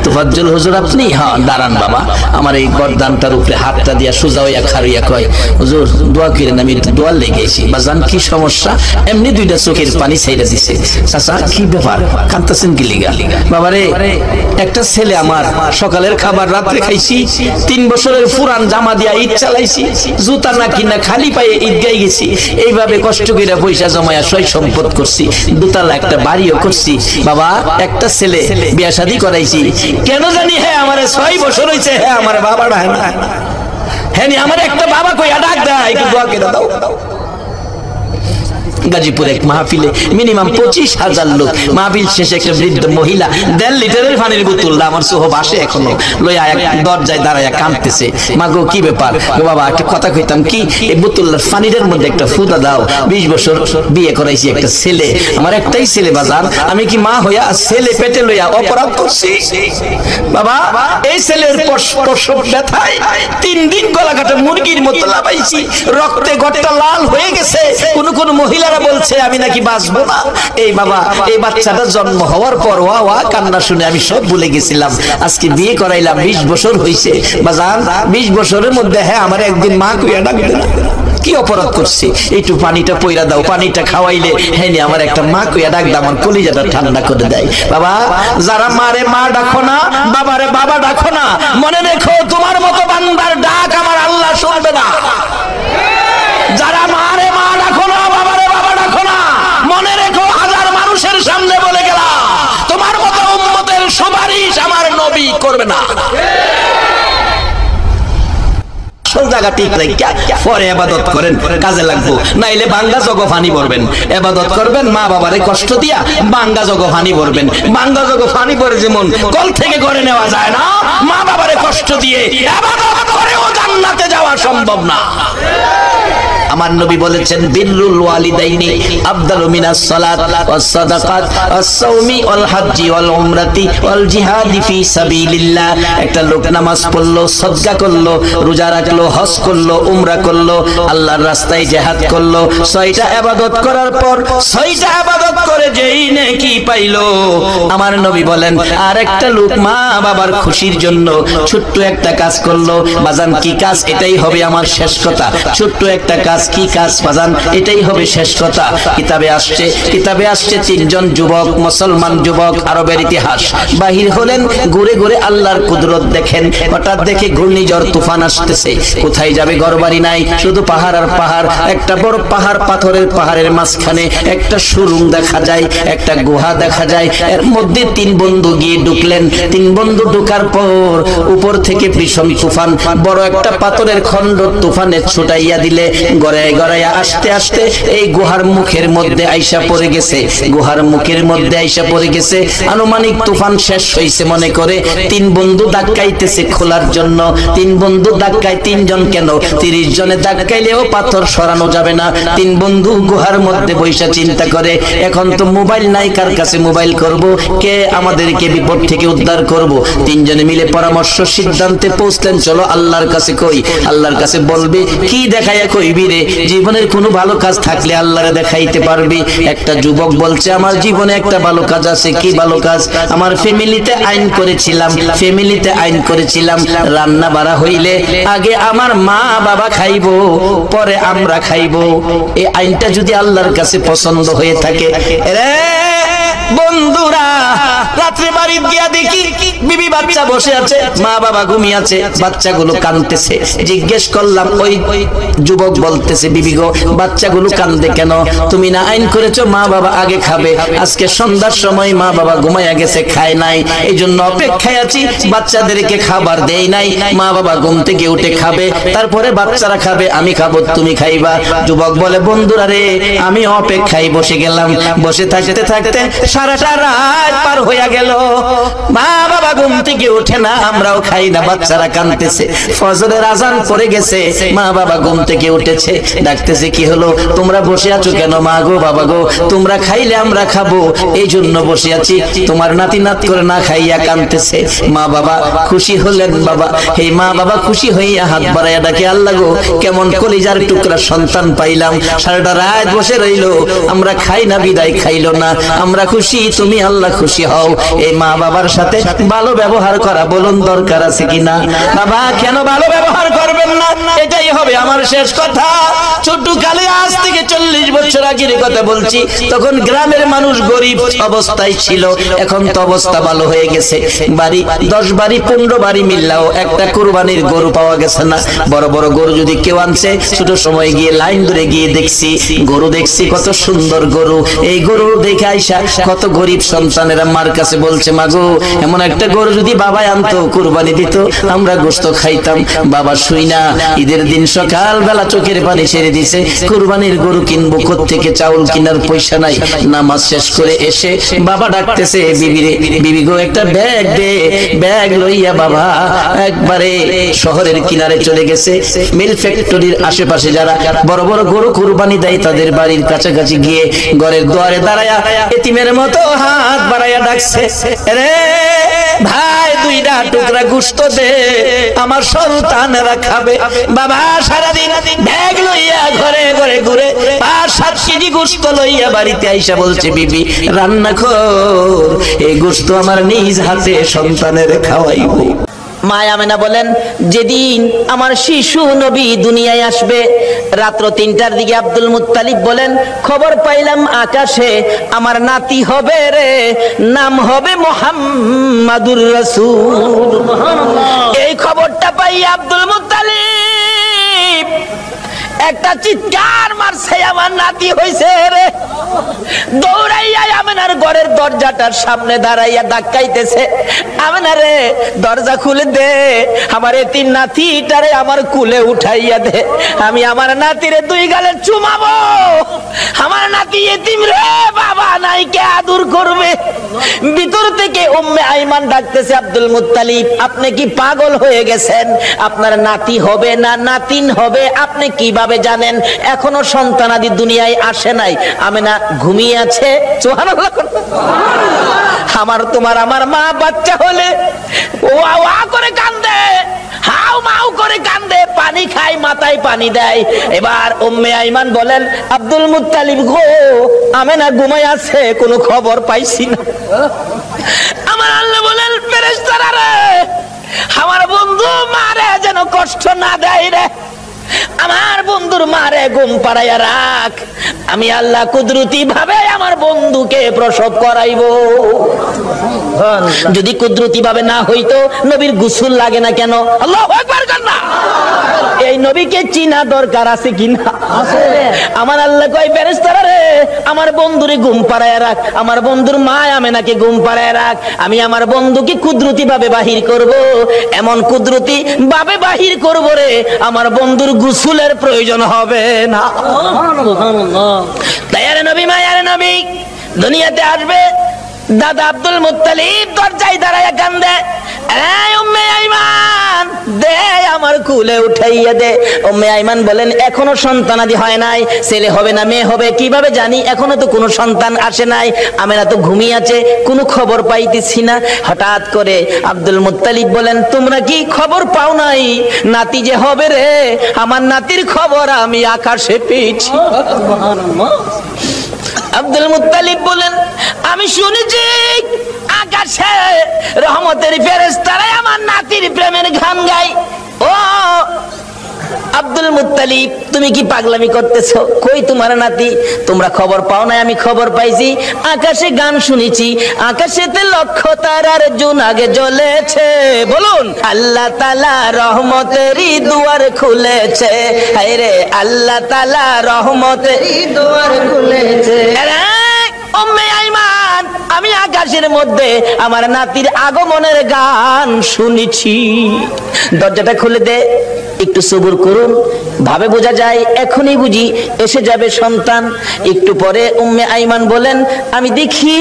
A: তোফাজ্জল হুজুর আপনি? হ্যাঁ দাঁড়ান বাবা। আমার এই গর্দানটার উপরে হাতটা দিয়া সোজা হইয়া খাড়িয়া কয়, হুজুর দোয়া করেন, আমি দোয়া লেগেছি। বাজান কি সমস্যা? এমনি 2টা চোখের পানি ছাইড়া দিছে। চাচা কি ব্যাপার, কাঁদতেছেন কি লিগা? বাবারে, একটা ছেলে আমার, সকালের খাবার রাত্রে খাইছি, 3 বছরের পুরান জামা দিয়া ঈদ চালাইছি, জুতা না কিনা খালি পায়ে ঈদগায় গেছি, এইভাবে কষ্ট করে পয়সা জমায়া সয় সম্পদ করছি, 2তলা একটা বাড়িও করছি। বাবা, একটা ছেলে বিয়া শাদী করাইছি, কেন জানি হ্যাঁ আমার 6 বছর হয়েছে, হ্যাঁ আমার বাবা না, হ্যাঁ আমার একটা বাবা কইয়া ডাক দেয়, একটু দোয়া করে দাও। গাজীপুর এক মাহফিলে মিনিমাম 25,000 লোক, মাহফিল শেষে একটা বৃদ্ধ মহিলা 1.5 লিটারের পানির বোতল, আমার চোখ ভাসে এখনো, লইয়া দরজায় দাঁড়াইয়া কাঁদতেছে। মা গো কি ব্যাপার? বাবা একটা কথা কইতাম কি, এই বোতলের পানির মধ্যে একটা ফুটা দাও, 20 বছর বিয়ে করাইছি, একটা ছেলে, আমার একটাই ছেলে বাজার, আমি কি মা হইয়া ছেলে পেটে লইয়া অপরাধ করছি? বাবা, এই ছেলের প্রসব ব্যথায় 3 দিন গলা কাটা মুরগির মতো লাগাইছি, রক্তে গটটা লাল হয়ে গেছে, কোন মহিলা বলছে আমি নাকি বাঁচবো না। এই বাবা, এই বাচ্চাটা জন্ম হওয়ার পর ওয়া কান্না শুনে আমি সব ভুলে গেছিলাম। আজকে বিয়ে করাইলাম, 20 বছর হয়েছে বাজার, 20 বছরের মধ্যে হ্যাঁ আমার একদিন মা কইয়া ডাকবে না। কি অপরাধ করছি? একটু পানিটা পয়রা দাও, পানিটা খাওয়াইলে হ্যাঁ আমার একটা মা কইয়া ডাক দাও, আমার কলিজাটা ঠান্ডা করে দেয়। বাবা, যারা মারে মা ডাকো না, বাবারে বাবা ডাকো না, মনে রেখো তোমার মতো বান্দার ডাক আমার আল্লাহ শুনবে না। যারা মারে মা ডাকো না, বাবারে বাবা ডাকো না, মনে রেখো হাজার মানুষের সামনে বলে গেলাম, তোমার মতো উম্মতের সুপারিশ আমার নবী করবে না। জায়গা ঠিক রাখিয়া পরে ইবাদত করেন, কাজে লাগবো, নাইলে বাঙ্গা জগ ফানি ভরবেন। ইবাদত করবেন মা বাবারে কষ্ট দিয়া, বাঙ্গা জগ ফানি ভরবেন। বাঙ্গা জগ ফানি ভরে যেমন কল থেকে করে নেওয়া যায় না, মা বাবারে কষ্ট দিয়ে ইবাদত করেও জান্নাতে যাওয়া সম্ভব না। আমার নবী বলেছেন বিররুল ওয়ালিদাইনি আফদালু মিনাস সালাত ওয়াস সাদাকাত ওয়াস সাওমি ওয়াল হজ্জি ওয়াল উমরাতি ওয়াল জিহাদি ফি সাবিলিল্লাহ। একটা লোক নামাজ পড়লো, সদকা করলো, রোজা রাখলো, হজ করলো, উমরা করলো, আল্লাহর রাস্তায় জিহাদ করলো, 6টা ইবাদত করার পর 6টা ইবাদত করে যেই নেকি পাইলো, আমার নবী বলেন আর একটা লোক মা বাবার খুশির জন্য ছোট্ট একটা কাজ করলো। বাজান কি কাজ? এটাই হবে আমার শেষ কথা। ছোট্ট একটা কাজ, কি কাজ বাজান? এটাই হবে শেষ কথা। কিতাবে আসছে 3 জন যুবক, মুসলমান যুবক, আরবের ইতিহাস, বাহির হলেন, ঘুরে ঘুরে আল্লাহর কুদরত দেখেন। হঠাৎ দেখে ঘূর্ণিঝড় তুফান আসতেছে, কোথায় যাবে ঘরবাড়ি নাই, শুধু পাহাড় আর পাহাড়। একটা বড় পাহাড়, পাথরের পাহাড়ের মাঝখানে একটা সুড়ঙ্গ দেখা যায়, একটা গুহা দেখা যায়, এর মধ্যে 3 বন্ধু গিয়ে ঢুকলেন। 3 বন্ধু ঢোকার পর উপর থেকে ভীষণ তুফান, বড় একটা পাথরের খণ্ড তুফানে ছুটাইয়া দিলে গড়ায় গড়ায় আস্তে আস্তে এই গুহার মুখের মধ্যে আইসা পড়ে গেছে। গুহার মুখের মধ্যে আইসা পড়ে গেছে। আনুমানিক তুফান শেষ হইছে মনে করে তিন বন্ধু ধাক্কাইতেছে খোলার জন্য। তিন বন্ধু ধাক্কায়, তিনজন কেন 30 জনে ধাক্কাইলেও পাথর সরানো যাবে না। তিন বন্ধু গুহার মধ্যে বৈশা চিন্তা করে, এখন তো মোবাইল নাই, কার কাছে মোবাইল করব, কে আমাদেরকে বিপদ থেকে উদ্ধার করব। তিনজনে মিলে পরামর্শ সিদ্ধান্তে পৌঁছলেন, চলো আল্লাহর কাছে কই। আল্লাহর কাছে বলবি, কি দেখাইয়া কইবি রে? জীবনের কোনো ভালো কাজ থাকলে আল্লাহরে দেখাইতে পারবি। একটা যুবক বলছে, আমার জীবনে একটা ভালো কাজ আছে। কি ভালো কাজ? আমার ফ্যামিলিতে আইন করেছিলাম রান্না বাড়া হইলে আগে আমার মা বাবা খাইবো, পরে আমরা খাইবো। এই আইনটা যদি আল্লাহর কাছে পছন্দ হয়ে থাকে, রে বন্ধুরা, রাত্রে বাড়ি গিয়া দেখি বিবি বাচ্চা বসে আছে, মা বাবা ঘুমিয়ে আছে, বাচ্চাগুলো কাঁদতেছে। জিজ্ঞেস করলাম, ওই যুবক বলতেছে, বিবি গো, বাচ্চাগুলো কাঁদে কেন? তুমি না আইন করেছো মা বাবা আগে খাবে, আজকে সন্ধ্যার সময় মা বাবা ঘুমাইয়া গেছে, খায় নাই, এই জন্য অপেক্ষায় আছি, বাচ্চাদেরকে খাবার দেই নাই, মা বাবা ঘুম থেকে উঠে খাবে, তারপরে বাচ্চারা খাবে, আমি খাবো, তুমি খাইবা। যুবক বলে, বন্ধুরা রে, আমি অপেক্ষায় বসে গেলাম। বসে থাকতে থাকতে সারাটা রাত পার হইয়া গেল, মা বাবা ঘুম থেকে উঠে না, আমরাও খাই না, বাচ্চারা কাঁদতেছে। ফজরের আজান পড়ে গেছে, মা বাবা ঘুম থেকে উঠেছে, ডাকতেছে, কি হলো, তোমরা বসে আছো কেন? মা গো, বাবা গো, তোমরা খাইলে আমরা খাবো, এই জন্য বসে আছি। তোমার নাতি নাত করে না খাইয়া কাঁদতেছে। মা বাবা খুশি হলেন। বাবা, এই মা বাবা খুশি হইয়া হাত বাড়াইয়া ডাকে, আল্লাহ গো, কেমন কলিজার টুকরা সন্তান পাইলাম, সারাটা রাত বসে রইলো, আমরা খাই না বিদায় খাইলো না, আমরা খুশি, তুমি আল্লাহ খুশি হও। এই মা বাবার সাথে ভালো ব্যবহার করা বলুন দরকার আছে কিনা? বাবা, কেন ভালো ব্যবহার করবেন না? এটাই হবে আমার শেষ কথা। ছোট কালে, আজ থেকে 40 বছর আগের কথা বলছি, তখন গ্রামের মানুষ গরিব অবস্থায় ছিল, এখন তো অবস্থা ভালো হয়ে গেছে। বাড়ি 10 বাড়ি 15 বাড়ি মিললেও একটা কুরবানির গরু পাওয়া গেছে না। বড় বড় গরু যদি কেউ আনছে, ছোট সময় গিয়ে লাইন ধরে গিয়ে দেখছি, গরু দেখছি, কত সুন্দর গরু। এই গরু দেখে আইসা কত গরিব সন্তানেরা মার কাছে বলছে, মাগো, এমন একটা গরু যদি বাবা আনতো, কুরবানি দিত, আমরা গোশত খাইতাম। বাবা শুই না, ঈদের দিন সকাল বেলা চোখের পানি ছেড়ে দিছে, কুরবানির গরু কিনবো কোত্থেকে, চাউল কিনার পয়সা নাই। নামাজ শেষ করে এসে বাবা ডাকতেছে, বিবিরে, বিবি গো, একটা ব্যাগ দে। ব্যাগ লইয়া বাবা একবারে শহরের কিনারে চলে গেছে। মিল ফ্যাক্টরির আশেপাশে যারা বড় বড় গরু কুরবানি দেয়, তাদের বাড়ির কাছাকাছি গিয়ে ঘরের দুয়ারে দাঁড়ায়া এতিমের মতো হাত বাড়াইয়া ডাকছে, রে ভাই, 2টা টুকরা গোশত দে, আমার সন্তানেরা খাবে। বাবা সারাদিন ব্যাগ লইয়া ঘরে ঘরে ঘুরে 5-7 কেজি গোশত লইয়া বাড়িতে আইসা বলছে, বিবি রান্না কর, এই গোশত আমার নিজ হাতে সন্তানের খাওয়াইব। মা আমেনা বলেন, যেদিন আমার শিশু নবী দুনিয়ায় আসবে, রাত্র 3টার দিকে আব্দুল মুত্তালিব বলেন, খবর পাইলাম আকাশে আমার নাতি হবে রে, নাম হবে মুহাম্মাদুর রাসূল। এই খবরটা পাই আব্দুল মুত্তালিব একটা চিৎকার মারছে, আমার নাতি হইছে রে। দৌড়াইয়া আমেনার ঘরের দরজাটার সামনে দাঁড়াইয়া ধাক্কাইতেছে, আমেনা রে, দরজা খুলে দে, আমার এতিম নাতিটারে আমার কুলে উঠাইয়া দে, আমি আমার নাতিরে 2 গালে চুমাবো। আমার নাতি এতিম রে, বাবা নাই, কে আদর করবে? ভিতর থেকে উম্মে আইমান ডাকতেছে, আব্দুল মুত্তালিব, আপনি কি পাগল হয়ে গেছেন? আপনার নাতি হবে না নাতিন হবে, আপনি কিভাবে জানেন? এখনো সন্তানাদি দুনিয়ায় আসে নাই। আমেনা ঘুমিয়ে আছে। সুবহানাল্লাহ। আমার তোমার আমার মা বাচ্চা হলে ওয়া ওয়া করে কান্দে, হাউ মাউ করে কান্দে, পানি খায়, মাথায় পানি দেয়। এবার উম্মে আইমান বলেন, আব্দুল মুত্তালিব গো, আমেনা ঘুমায় আছে, কোনো খবর পাইছি না। আমার আল্লাহ বলেন, ফেরেশতারা রে, আমার বন্ধু মারে যেন কষ্ট না দেয় রে, আমার বন্ধুর মারে ঘুম পাড়াইয়া রাখ, আমি আল্লাহ কুদরতি ভাবে আমার বন্ধুকে প্রসব করাইব। যদি কুদরতি ভাবে না হইতো, নবীর গোসল লাগে না কেন? আল্লাহু আকবার কর না। এই নবীকে চিনা দরকার আছে কিনা? আছে। আমার আল্লাহ কয়, ফেরেশতারা রে, আমার বন্ধুরে ঘুম পাড়ায় রাখ, আমার বন্ধুর মা আমেনাকে ঘুম পাড়ায় রাখ। আমি আমার বন্ধুকে কুদরতি ভাবে বাহির করব, এমন কুদরতি ভাবে বাহির করব রে, আমার বন্ধুর গোসলের প্রয়োজন হবে না। তাই আরে নবী, মায়ারে নবী দুনিয়াতে আসবে। দাদা আব্দুল মুত্তালিব দরজায় দাঁড়ায় কান্দে, এই উম্মে আইমান দে আমার কুলে উঠাইয়া দে। উম্মে আইমান বলেন, এখনো সন্তানাদি হয় নাই, ছেলে হবে না মেয়ে হবে কিভাবে জানি, এখনো তো কোনো সন্তান আসে নাই। আমেনা তো ঘুমিয়ে আছে, কোনো খবর পাইতেছি না। হঠাৎ করে আব্দুল মুত্তালিব বলেন, তোমরা কি খবর পাও নাই নাতি যে হবে রে? আমার নাতির খবর আমি আকাশে পেয়েছি। আব্দুল মুত্তালিব বলেন, আমি শুনেছি আকাশে রহমতের ফেরেশতারা আমার নাতির প্রেমের গান গায়। ও আব্দুল মুত্তালিব, তুমি কি পাগলামি করতেছো? কই তোমার নাতি? তোমরা খবর পাও না? আমি খবর পাইছি, আকাশে গান শুনেছি, আকাশেতে লক্ষ তারার জোনাগে জ্বলেছে। বলুন, আল্লাহ তাআলা রহমতেরই দুয়ার খুলেছে। হায় রে, আল্লাহ তাআলা রহমতেরই দুয়ার খুলেছে। উম্মে আইমান, আমি আকাশের মধ্যে আমার নাতির আগমনের গান শুনেছি। দরজাটা খুলে দে, একটু সবুর করুন, ভাবে বোঝা যায় এখনই বুঝি এসে যাবে সন্তান। একটু পরে উম্মে আইমান বলেন, আমি দেখি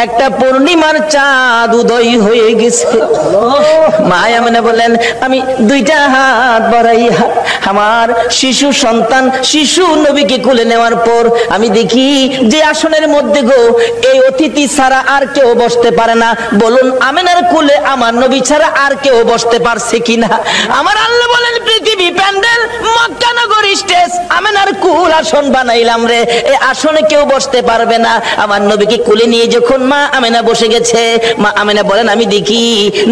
A: একটা পূর্ণিমার চাঁদ উদয় হয়ে গেছে। মা আমেনা বলেন, আমি দুইটা হাত বাড়াইয়া আমার শিশু সন্তান শিশু নবীকে কোলে নেওয়ার পর আমি দেখি যে আসনের মধ্যে গো এই অতিথি ছাড়া আর কেউ বসতে পারে না। বলুন, আমেনার কোলে আমার নবী ছাড়া আর কেউ বসতে পারছে কিনা? আমার আল্লাহ বলেন, পৃথিবী প্যান্ডেল, মক্কা নগর স্টেজ, আমেনার কুল আসন বানাইলাম রে, এই আসনে কেউ বসতে পারবে না। আমার নবীকে কোলে নিয়ে যখন মা আমেনা বসে গেছে, মা আমেনা বলেন, আমি দেখি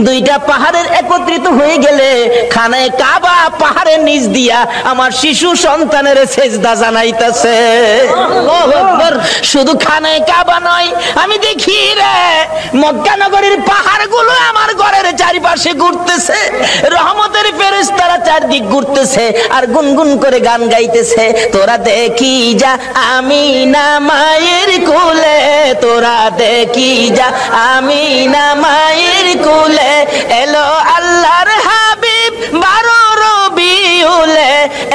A: দুইটা পাহাড়ের একত্রিত হয়ে গেলে খানায়ে কাবা পাহাড়ের নিচ দিয়া আমার শিশু সন্তানের সেজদা জানাইতেছে। শুধু খানায়ে কাবা নয়, আমি দেখি রে মক্কা নগরীর পাহাড়গুলো আমার ঘরের চারিপাশে ঘুরতেছে, রহমতের ফেরেশতারা চারদিক ঘুরতেছে আর গুনগুন করে গান গাইতেছে। তোরা দেখি যা আমিনা মায়ের কোলে, তোরা দেখি যা আমিনা মায়ের কোলে, এলো আল্লাহর হাবিব 12 রবিউলে,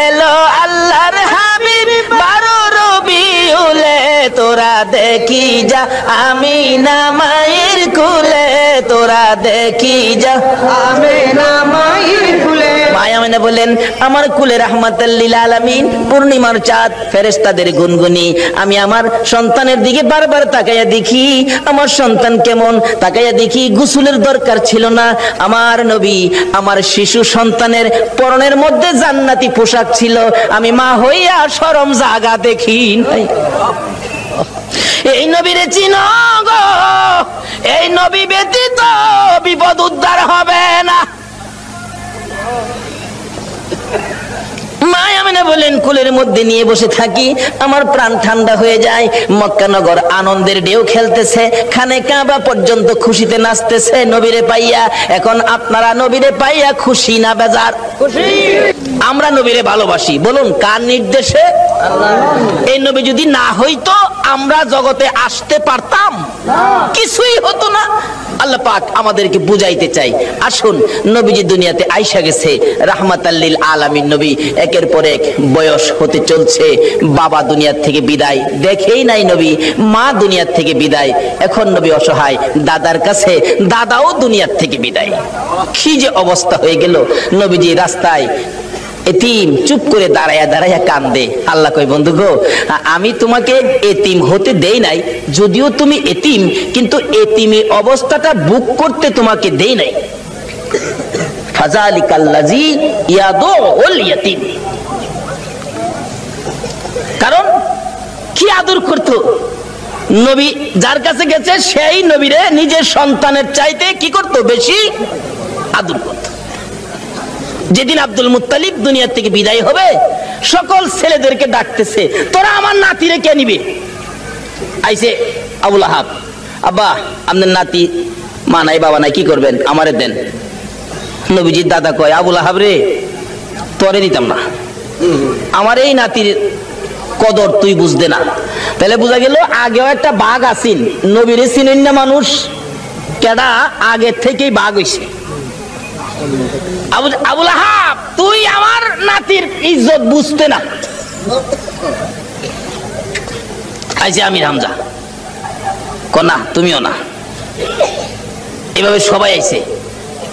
A: এলো আল্লাহর হাবিব 12 রবিউলে, তোরা দেখি যা আমিনা মায়ের কোলে, তোরা দেখি যা আমিনা মায়ের কোলে। মায়া আমেনা বলেন, আমার কুলে রাহমাতাল লিল আলামিন পূর্ণিমার চাঁদ, ফেরেশতাদের গুনগুনি। আমি আমার সন্তানের দিকে বারবার তাকাইয়া দেখি আমার সন্তান কেমন, তাকাইয়া দেখি গোসলের দরকার ছিল না। আমার নবী আমার শিশু সন্তানের পরনের মধ্যে জান্নাতি পোশাক ছিল, আমি মা হইয়া শরম জাগা দেখি নাই। এই নবীরে চিনো গো, এই নবী ব্যতীত বিপদ উদ্ধার হবে না। মা আমেনা বলেন, কোলের মধ্যে নিয়ে বসে থাকি, আমার প্রাণ ঠান্ডা হয়ে যায়। মক্কা নগর আনন্দের ঢেউ খেলতেছে, খানে কাবা পর্যন্ত খুশিতে নাচতেছে নবীরে পাইয়া। এখন আপনারা নবীরে পাইয়া খুশি না বেজার? খুশি। আমরা নবীরে ভালোবাসি, বলুন কার নির্দেশে? এই নবী যদি না হইতো আমরা জগতে আসতে পারতাম? কিছুই হতো না। আল্লাহ পাক আমাদেরকে বুঝাইতে চাই, আসুন নবীজি দুনিয়াতে আইসা গেছে রাহমাতাল লিল আলামিন নবী, একের পর এক বয়স হতে চলছে। বাবা দুনিয়ার থেকে বিদায়, দেখেই নাই নবী, মা দুনিয়ার থেকে বিদায়, এখন নবী অসহায়, দাদার কাছে দাদাও দুনিয়ার থেকে বিদায়। কি যে অবস্থা হয়ে গেল, নবীজি রাস্তায় এতিম চুপ করে দাঁড়াইয়া দাঁড়াইয়া কান্দে। আল্লাহ কয়, বন্ধু গো, আমি তোমাকে এতিম হতে দেই নাই, যদিও তুমি এতিম, কিন্তু এতিমি অবস্থাটা বুক করতে তোমাকে দেই নাই। ফাযালিকাল্লাযী ইয়াদুল ইয়াতীম, কারণ কি আদর করত নবী, যার কাছে গেছে সেই নবীরে নিজের সন্তানের চাইতে কি করত? বেশি আদর করত। যেদিন আব্দুল মুত্তালিব দুনিয়া থেকে বিদায় হবে, সকল ছেলেদেরকে ডাকতেছে, তোরা আমার নাতিরে কে নিবে? আইছে আবুল আহাব, আব্বা আপনার নাতি, মা নাই বাবা নাই, কি করবেন? আমারে দেন। নবীজির দাদা কয়, আবুল আহাব রে, তোরে দিতাম না, আমার এই নাতির কদর তুই বুঝতে না। তাহলে বোঝা গেল আগেও একটা বাঘ আসিল, নবীরে চিনেন না মানুষ, কেডা আগে থেকেই বাঘ হইছে। আবুল আহাব তুই আমার নাতির ইজ্জত বুঝতে না। আইছে আমির হামজা কনা তুমিও না, এভাবে সবাই আইছে,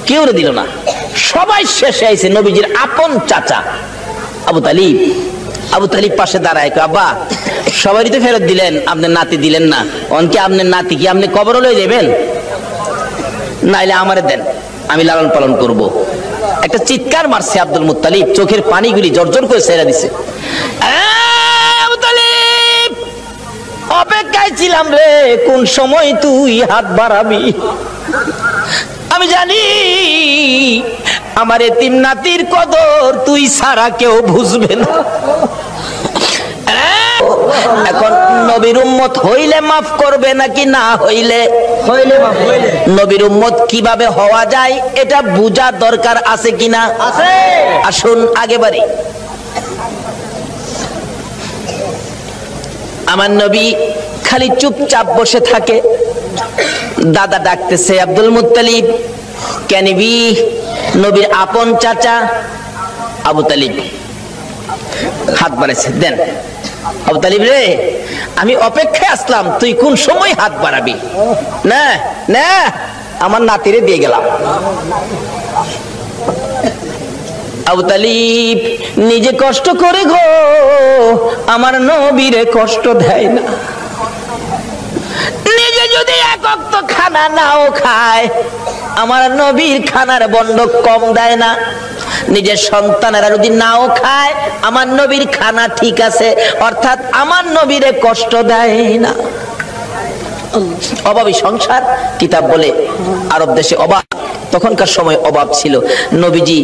A: কেউ দিল না, সবাই শেষে আইছে নবীজির আপন চাচা আবু তালিব। আবু তালিব পাশে দাঁড়ায়, আব্বা সবারই তো ফেরত দিলেন, আপনার নাতি দিলেন না, অনকে আপনার নাতি কি আপনি কবর লয়ে যাবেন? নাইলে আমারে দেন, আমি লালন পালন করব। একটা চিৎকার মারছে আব্দুল মুত্তালিব, চোখের পানিগুলি জর্জর করে ছেড়ে দিছে। আবু তালিব অপেক্ষায় ছিলাম রে, কোন সময় তুই হাত বাড়াবি। আমি জানি আমার এতিম নাতির কদর তুই ছাড়া কেউ বুঝবে না। এখন নবীর উম্মত হইলে মাফ করবে নাকি না হইলে? নবীর উম্মত কিভাবে হওয়া যায় এটা বুঝা দরকার আছে কিনা? আসুন আগে বাড়ি। আমার নবী খালি চুপচাপ বসে থাকে। দাদা ডাকতেছে আব্দুল মুত্তালিব, কেনিবি নবীর আপন চাচা আবু তালিব হাত বাড়াইছে, দেন। আবু তালিব রে, আমি অপেক্ষায় আসলাম, তুই কোন সময় হাত বাড়াবি? না না, আমার নাতিরে দিয়ে গেলাম। আবু তালিব নিজে কষ্ট করে গো আমার নবীরে কষ্ট দেয় না। নিজে যদি এক ওয়াক্ত খানা নাও খায়, আমার নবীর খানার বন্ড কম দেয় না। নিজের সন্তানেরা যদি নাও খায়, আমার নবীর খানা ঠিক আছে, অর্থাৎ আমার নবীরে কষ্ট দেয় না। অভাবী সংসার কিতাব বলে আরব দেশে অভাব, তখনকার সময় অভাব ছিল। নবীজি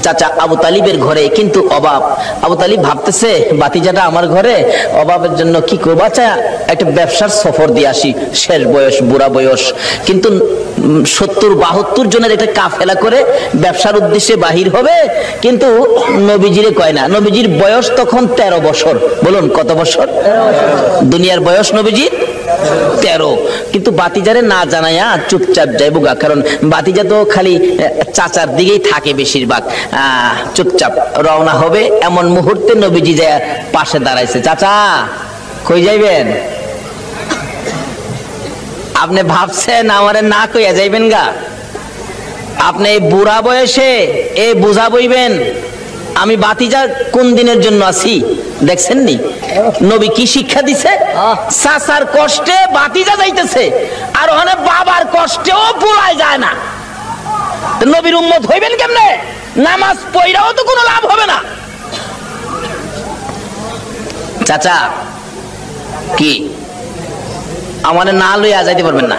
A: চাচা আবু তালিবের ঘরে কিন্তু অভাব। আবু তালিব ভাবতেছে বাতিজাটা আমার ঘরে, অভাবের জন্য কি করবো, আচ্ছা একটা ব্যবসার সফর দিয়ে আসি, শেষ বয়স, বুড়া বয়স, কিন্তু 70-72 জনের একটা কাফেলা করে ব্যবসার উদ্দেশ্যে বাহির হবে। কিন্তু নবীজিরে কয় না, নবীজির বয়স তখন 13 বছর। বলুন কত বছর? দুনিয়ার বয়স নবীজির 13। কিন্তু বাতিজারে না জানায়া চুপচাপ যাইব গা, কারণ বাতিজা তো খালি চাচার দিকেই থাকে বেশিরভাগ। চুপচাপ রওনা হবে, এমন মুহূর্তে নবীজি যায় পাশে দাঁড়াইছে। চাচা কই যাইবেন? আপনি ভাবছেন আমারে না কইয়া যাইবেন গা? আপনি বুড়া বয়সে এ বুঝা বইবেন আমি বাতিজা কোন দিনের জন্য আছি? দেখছেন নি নবী কি শিক্ষা দিছে? চাচার কষ্টে বাতিজা যাইতেছে, আর ওখানে বাবার কষ্টেও পুরাই যায় না। নবীর উম্মত হইবেন কেমনে? নামাজ পড়াও তো কোনো লাভ হবে না। চাচা কি আমারে না লইয়া যাইতে পারবেন না?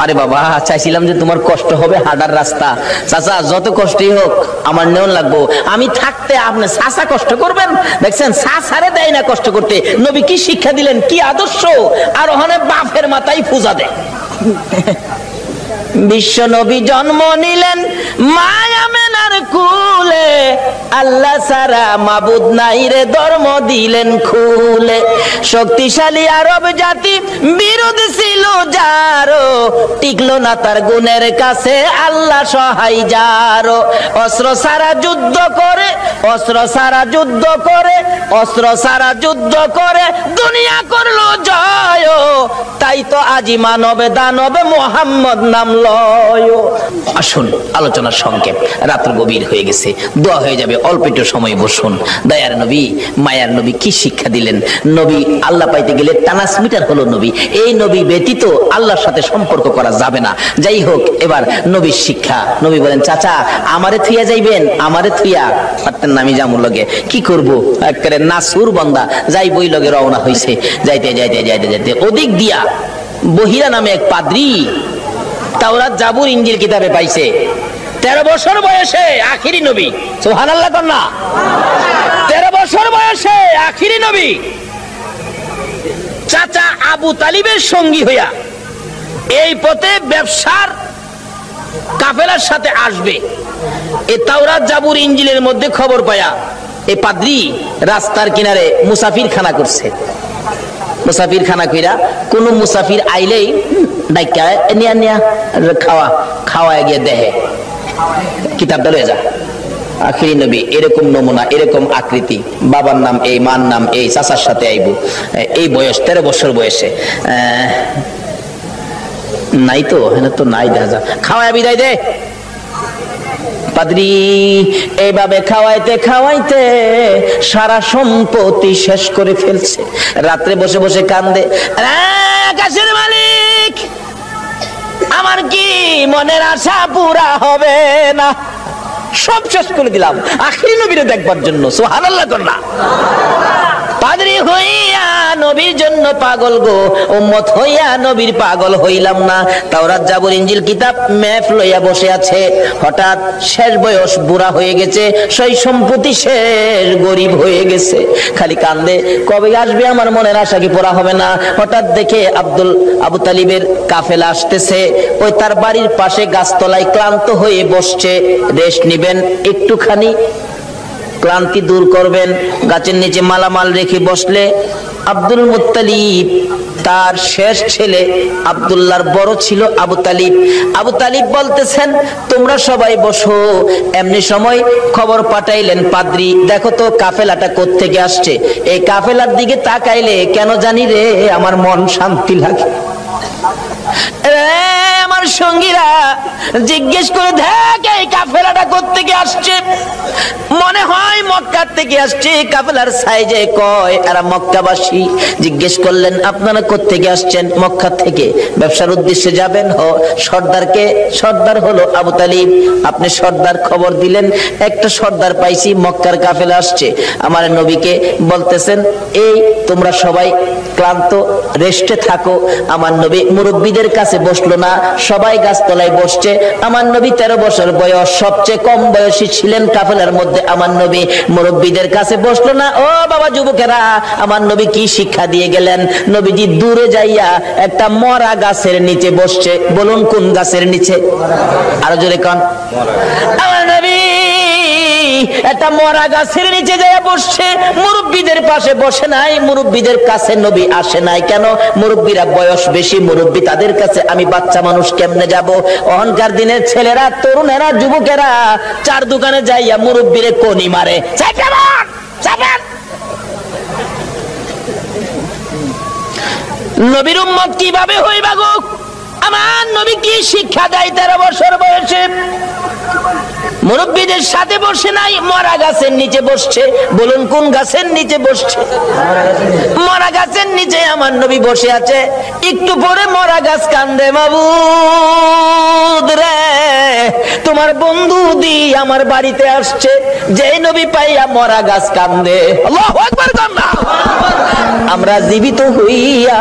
A: আরে বাবা, চাইছিলাম যে তোমার কষ্ট হবে হাঁটার রাস্তা। চাচা যত কষ্টই হোক আমার নেওয়া লাগবো, আমি থাকতে আপনি চাচা কষ্ট করবেন? দেখছেন চাচারে দেয় না কষ্ট করতে। নবী কি শিক্ষা দিলেন, কি আদর্শ! আর ওখানে বাপের মাথায় পূজা দেয়। বিশ্ব নবী জন্ম নিলেন মায়া মেনার কুলে, আল্লাহ সারা মাবুদ নাই রে ধর্ম দিলেন খুলে। শক্তিশালী আরব জাতি বিরোধ ছিল যারো, টিকলো না তার গুণের কাছে আল্লাহ সহায় যারো। অস্ত্র সারা যুদ্ধ করে, অস্ত্র সারা যুদ্ধ করে, অস্ত্র সারা যুদ্ধ করে দুনিয়া করলো জয়। তাই তো আজি মানবে দানবে মোহাম্মদ নাম লয়। আসুন আলোচনার সংক্ষেপ, রাত্র গভীর হয়ে গেছে, দোয়া হয়ে যাবে, অল্প একটু সময় বসুন। দয়ার নবী মায়ার নবী কি শিক্ষা দিলেন? নবী আল্লাহ পাইতে গেলে ট্রান্সমিটার হলো নবী। এই নবী ব্যতীত আল্লাহর সাথে সম্পর্ক করা যাবে না। যাই হোক, এবার নবীর শিক্ষা। নবী বলেন চাচা আমারে থুইয়া যাইবেন? আমারে থুইয়া পারতেন না, আমি যামুর লগে কি করব? একেবারে নাসুর বান্দা যাই বই লগে রওনা হইছে। যাইতে যাইতে যাইতে যাইতে ওদিক দিয়া বহিরা নামে এক পাদ্রী তাওরাত জাবুর ইনজিল কিতাবে পাইছে। 13 বছর বয়সে আখিরি নবী। সুবহানাল্লাহ কন্যা। 13 বছর বয়সে আখিরি নবী চাচা আবু তালিবের সঙ্গী হইয়া এই পথে ব্যবসার কাফেলার সাথে আসবে। এই তাওরাত জাবুর ইনজিলের মধ্যে খবর পায়া এই পাদ্রী রাস্তার কিনারে মুসাফির খানা করছে। মুসাফির খানা কইরা কোন মুসাফির আইলেই ডাইকা নিয়া নিয়া খাওয়া গিয়ে দেহে কিতাবটা লয়ে যা। আখিরি নবী এরকম নমুনা, এরকম আকৃতি, বাবার নাম এই, মার নাম এই, চাচার সাথে আইবো, এই বয়স 13 বছর বয়সে নাই তো, হ্যাঁ তো নাই, দেখা যা খাওয়ায় বিদায় দে। পাদ্রী এইভাবে খাওয়াইতে খাওয়াইতে সারা সম্পত্তি শেষ করে ফেলছে। রাত্রে বসে বসে কান্দে, আকাশের মালিক আমার কি মনের আশা পুরা হবে না, সব শেষ করে দিলাম আখিরি নবীরে দেখবার জন্য। সুবহানাল্লাহ করনা। পাদ্রী হইয়া নবীর জন্য পাগল গো, উম্মত হইয়া নবীর পাগল হইলাম না। তাওরাত জাবুর ইনজিল কিতাব ম্যাপ লইয়া বসে আছে। হঠাৎ শেষ বয়স, বুড়া হয়ে গেছে, সই সম্পত্তি শেষ, গরিব হয়ে গেছে, খালি কান্দে কবে আসবে আমার মনের আশা কি পুরা হবে না। হঠাৎ দেখে আবু তালিবের কাফেলা আসতেছে। ওই তার বাড়ির পাশে গাছতলায় ক্লান্ত হয়ে বসছে। রেস্ট নিবেন একটুখানি, ক্লান্তি দূর করবেন, গাছের নিচে মালামাল রেখে বসলে আব্দুল মুত্তালিব তার শেষ ছেলে আব্দুল্লাহর বড় ছিল আবু তালিব। আবু তালিব বলতেছেন তোমরা সবাই বসো। এমনি সময় খবর পাঠাইলেন, পাদ্রী দেখো তো কাফেলাটা কোত্থেকে আসছে। এই কাফেলার দিকে তাকাইলে কেন জানি রে আমার মন শান্তি লাগে। আমার সঙ্গীরা জিজ্ঞেস করে দেখ এই কাফেলাটা কোত্থেকে আসছে। মনে হয় মক্কার থেকে আসছে। কাফেলার সাইজে কয় এরা মক্কাবাসী। জিজ্ঞেস করলেন আপনারা কোত্থেকে আসছেন? মক্কা থেকে। ব্যবসার উদ্দেশ্যে যাবেন? সর্দারকে? সর্দার হলো আবু তালিব। আপনি সর্দার খবর দিলেন, একটা সর্দার পাইছি, মক্কার কাফেলা আসছে। আমার নবীকে বলতেছেন এই তোমরা সবাই ক্লান্ত, রেস্টে থাকো। আমার নবী মুরব্বীদের কাছে বসলো না, সবাই গাছতলায় বসছে। আমার নবী 13 বছর বয়স, সবচেয়ে কম বয়সী ছিলেন কাফেলার মধ্যে। আমার নবী মুরব্বীদের কাছে বসলো না। ও বাবা যুবকেরা, আমার নবী কি শিক্ষা দিয়ে গেলেন? নবীজি দূরে যাইয়া একটা মরা গাছের নিচে বসছে। বলুন কোন গাছের নিচে? আরো জোরে কোন? আমার নবী একটা মরা গাছের নিচে যাইয়া বসছে। মুরব্বীদের পাশে বসে নাই, মুরব্বীদের কাছে নবী আসে নাই। কেন? মুরব্বীরা বয়স বেশি, মুরব্বী তাদের কাছে, আমি বাচ্চা মানুষ কেমনে যাব? অহংকার দিনের ছেলেরা, তরুণেরা, যুবকেরা চার দোকানে যাইয়া মুরব্বীরে কোনি মারে। নবীর উম্মত কিভাবে হইবা গো? আমার নবী কি শিক্ষা দেয় 13 বছর বয়সে? মুরব্বীদের সাথে বসে নাই, মরা গাছের নিচে বসছে। বলুন কোন গাছের নিচে বসছে? মরা গাছের নিচে আমার নবী বসে আছে। একটু পরে মরা গাছ কান্দে, মাবুদ রে তোমার বন্ধু দি আমার বাড়িতে আসছে। যে নবী পাইয়া মরা গাছ কান্দে। আল্লাহু আকবার কান্না। আমরা জীবিত হইয়া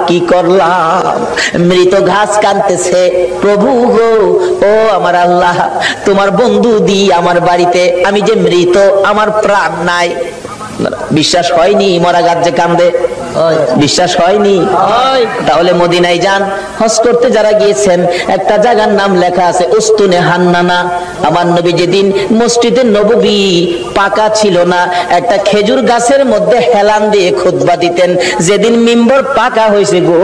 A: কি করলাম? মৃত ঘাস কাঁদতেছে, প্রভু গো ও আমার আল্লাহ তোমার বন্ধু দি আমার বাড়িতে, আমি যে মৃত, আমার প্রাণ নাই। বিশ্বাস হয়নি মরা গাছ যে কান্দে? বিশ্বাস হয়নি? তাহলে মদিনায় যান, হজ করতে যারা গিয়েছেন, একটা জায়গার নাম লেখা আছে উস্তুনে হান্নানা। আমার নবী যেদিন মসজিদে নববী পাকা ছিল না, একটা খেজুর গাছের মধ্যে হেলান দিয়ে খুতবা দিতেন। যেদিন মিম্বর পাকা হয়েছে গো,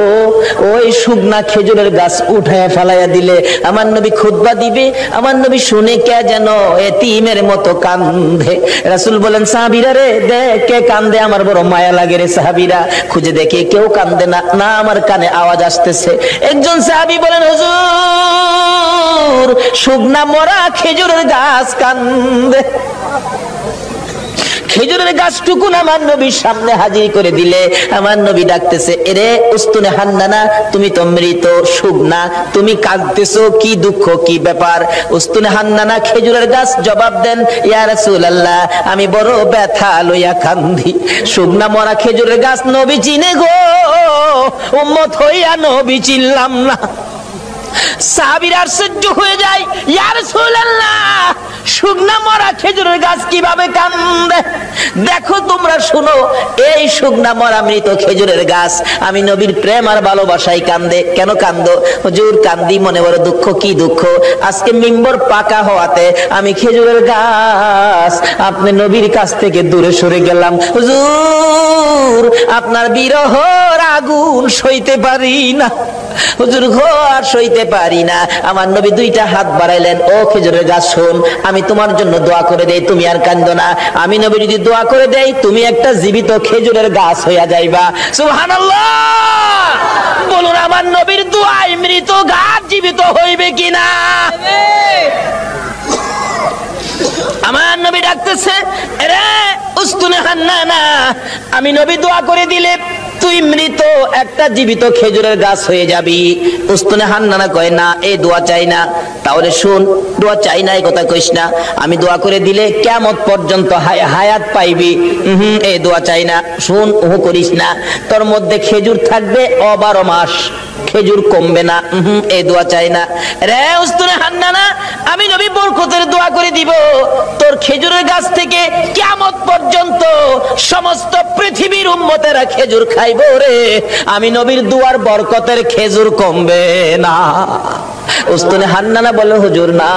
A: ওই শুকনা খেজুরের গাছ উঠায় ফেলাইয়া দিলে আমার নবী খুতবা দিবে। আমার নবী শুনে কে যেন এতিমের মতো কান্দে। রাসূল বলেন সাহাবীরা রে কে কান্দে? আমার বড় মায়া লাগে রে সাহাবীরা। খুঁজে দেখে কেউ কান্দে না, না আমার কানে আওয়াজ আসতেছে। একজন সাহাবী বলেন হুজুর শুকনা মরা খেজুরের গাছ কান্দে। খেজুরের গাছটুকুন আমার নবীর সামনে হাজির করে দিলে আমার নবী ডাকতেছে, এরে উস্তুনে হান্নানা, তুমি তো মৃত, শুকনা, তুমি কাঁদতেছো, কি দুঃখ, কি ব্যাপার? উস্তুনে হান্নানা খেজুরের গাছ জবাব দেন, ইয়া রাসূলুল্লাহ আমি বড় ব্যথা লইয়া কান্দি। শুকনা মরা খেজুরের গাছ নবী চিনে গো, উম্মত হইয়া নবী চিনলাম না। সাহাবীরা আশ্চর্য হয়ে যায়, ইয়া রাসূলুল্লাহ, শুকনা মরা খেজুরের গাছ কিভাবে কান্দে? দেখো তোমরা শুনো, এই শুকনা মরা মৃত খেজুরের গাছ আমি নবীর প্রেম আর ভালোবাসায় কান্দে। কেন কান্দো? হুজুর কান্দি মনে বড় দুঃখ। কি দুঃখ? আজকে মিম্বর পাকা হওয়াতে আমি খেজুরের গাছ আপনি নবীর কাছ থেকে দূরে সরে গেলাম। হুজুর আপনার বিরহর আগুন সইতে পারি না, হুজুর ঘর সইতে পারি না। আমার নবী দুইটা হাত বাড়াইলেন, ও খেজুরের গাছ শোন, আমি তোমার জন্য দোয়া করে দেই, তুমি আর কান্দো না। আমি নবী যদি দোয়া করে দেই, তুমি একটা জীবিত খেজুরের গাছ হইয়া যাইবা। সুবহানাল্লাহ। বলুন, আমার নবীর দোয়ায় মৃত গাছ জীবিত হইবে কিনা? আমার নবী ডাকতেছে, রে উস্তুনে হান্নানা, আমি নবী দোয়া করে দিলে তুই মৃত একটা জীবিত খেজুরের গাছ হয়ে যাবি। উস্তুনে হান্নানা কয়, না, এই দোয়া চাই না। তাহলে শুন, দোয়া চাই না এই কথা কইস না, আমি দোয়া করে দিলে কিয়ামত পর্যন্ত হায়াত পাইবি। এই দোয়া চাই না। শুন, ওহ করিস না, তোর মধ্যে খেজুর থাকবে 12 মাস, খেজুর কমবে না। এই দোয়া চাই না। রে উস্তুনে হান্নানা, আমি নবী বরকতের দোয়া করে দিব, তোর খেজুরের গাছ থেকে কিয়ামত পর্যন্ত সমস্ত পৃথিবীর উম্মতেরা খেজুর খাইব রে। আমি নবীর দুয়ার বরকতের খেজুর কমবে না। উস্তুনে হান্নানা বলে, হুজুর না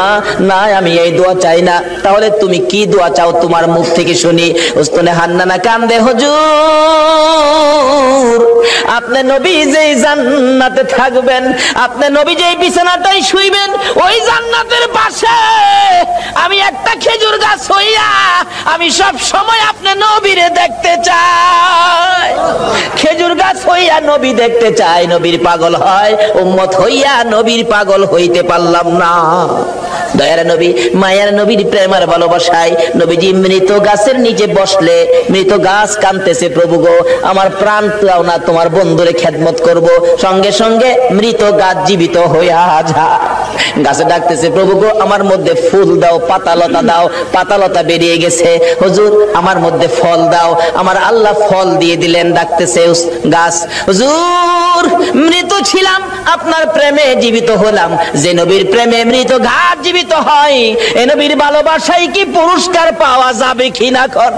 A: না, আমি এই দোয়া চাই না। তাহলে তুমি কি দোয়া চাও, তোমার মুখ থেকে শুনি। উস্তুনে হান্নানা কান্দে, হুজুর আপনি নবী যেই জান্নাতে থাকবেন, আপনি নবী যেই বিছানাটাই শুইবেন, ওই জান্নাতের পাশে আমি একটা খেজুর গাছ হইয়া আমি সব সময় আপনি নবীরে দেখতে চাই। খেজুর গাছ হইয়া নবী দেখতে চাই। নবীর পাগল হয়, উম্মত হইয়া নবীর পাগল হইতে পারলাম না। দয়ার নবী, মায়ার নবীর প্রেমের ভালোবাসায় নবীজি মৃত গাছের নিচে বসলে মৃত গাছ কাঁদতেছে, প্রভু গো আমার প্রাণ দাও না, তোমার বন্ধুরে খেদমত করব। সঙ্গে সঙ্গে মৃত গাছ জীবিত হইয়া যায়। গাছে ডাকতেছে, প্রভু গো আমার মধ্যে ফুল দাও, পাতালতা দাও। পাতালতা বেরিয়ে গেছে। হুজুর আমার মধ্যে ফল দাও। আমার আল্লাহ ফল দিয়ে দিলেন। ডাকতেছে গাছ, হুজুর মৃত ছিলাম, আপনার প্রেমে জীবিত হলাম। যে নবীর প্রেমে মৃত গাছ জীবিত হয়, এ নবীর ভালোবাসায় কি পুরস্কার পাওয়া যাবে কিনা? কর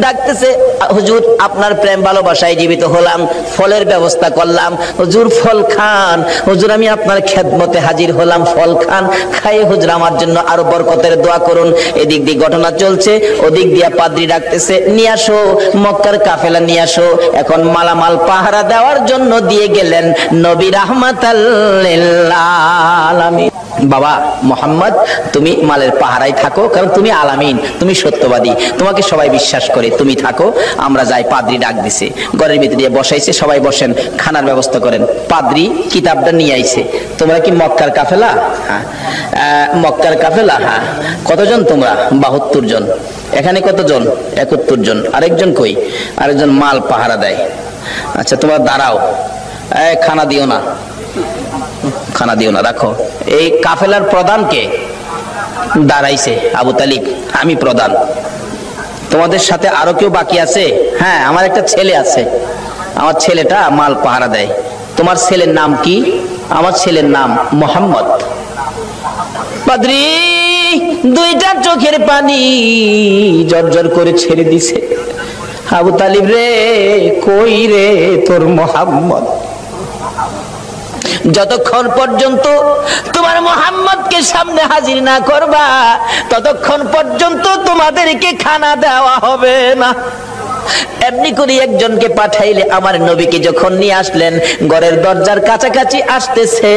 A: ডাকতেছে, হুজুর আপনার প্রেম ভালোবাসায় জীবিত হলাম, ফলের ব্যবস্থা করলাম। হুজুর ফল খান। হুজুর আমি আপনার খেদমতে হাজির হলাম, ফল খান। খাই হুজুর আমার জন্য আরো বরকতের দোয়া করুন। এদিক দিয়ে ঘটনা চলছে, ওদিক দিয়া পাদ্রী ডাকতেছে, নিয়ে আসো মক্কার কাফেলা নিয়ে আসো। এখন মালামাল পাহারা দেওয়ার জন্য দিয়ে গেলেন নবী রাহমাতাল লিল আলামিন। বাবা মোহাম্মদ, তুমি মালের পাহারায় থাকো, কারণ তুমি আলামিন, তুমি সত্যবাদী, তোমাকে সবাই বিশ্বাস করে, তুমি থাকো। আমরা যাই। পাদ্রী ডাক দিছে, ঘরের ভিতরে দিয়ে বসাইছে, সবাই বসেন, খানার ব্যবস্থা করেন। পাদ্রী কিতাবটা নিয়ে আইছে। তোমরা কি মক্কার কাফেলা? হ্যাঁ। মক্কার কাফেলা? হ্যাঁ। কতজন তোমরা? 72 জন। এখানে কতজন? 71 জন। আরেকজন কই? আরেকজন মাল পাহারা দেয়। আচ্ছা তোমরা দাঁড়াও, খানা দিও না, খানা দিও না, রাখো। এই কাফেলার প্রধান কে? দাঁড়াইছে আবু তালিব, আমি প্রধান। তোমাদের সাথে আরো কেউ বাকি আছে? হ্যাঁ, আমার একটা ছেলে আছে, আমার ছেলেটা মাল পাহারা দেয়। তোমার ছেলের নাম কি? আমার ছেলের নাম মোহাম্মদ। পাদ্রী দুইটা চোখের পানি জর্জর করে ছেড়ে দিছে। আবু তালিব রে, কই রে তোর মোহাম্মদ? যতক্ষণ পর্যন্ত তোমার মোহাম্মদকে সামনে হাজির না করবা, ততক্ষণ পর্যন্ত তোমাদেরকে খানা দেওয়া হবে না। এমনি করে একজনকে পাঠাইলে, আমার নবীকে যখন নিয়ে আসলেন, ঘরের দরজার কাছাকাছি আসতেছে,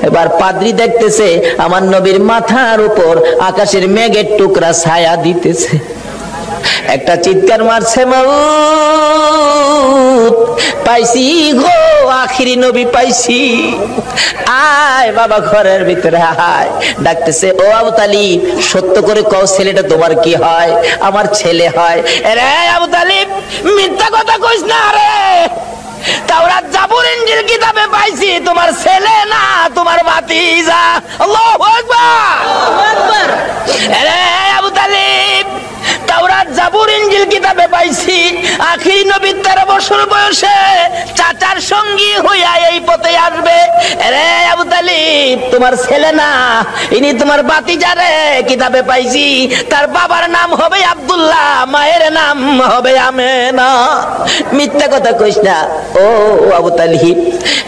A: এবার পাদ্রী দেখতেছে আমার নবীর মাথার উপর আকাশের মেঘের টুকরা ছায়া দিতেছে। একটা চিৎকার মারছে, মাউত পাইছি গো, আখিরি নবী পাইছি। আয় বাবা ঘরের ভিতরে আয়। ডাকতেছে, ও আবু তালিব সত্য করে কও, ছেলেটা তোমার কি হয়? আমার ছেলে হয়। রে আবু তালিব মিথ্যা কথা কইস না রে, তাওরাত জাবুর ইনজিল কিতাবে পাইছি তোমার ছেলে না, তোমার ভাতিজা। আল্লাহু আকবার, আল্লাহু আকবার। রে আবু তালিব তাওরাত জাবুর ইনজিল কিতাবে পাইছি আখিরি নবী 13 বছর বয়সে চাচার সঙ্গী হইয়া এই পথে আসবে। রে আবু তালিব, তোমার ছেলে না, ইনি তোমার ভাতিজা রে। কিতাবে পাইছি তার বাবার নাম হবে আব্দুল্লাহ, মায়ের নাম হবে আমেনা। মিথ্যা কথা কইস না ও আবু তালিব,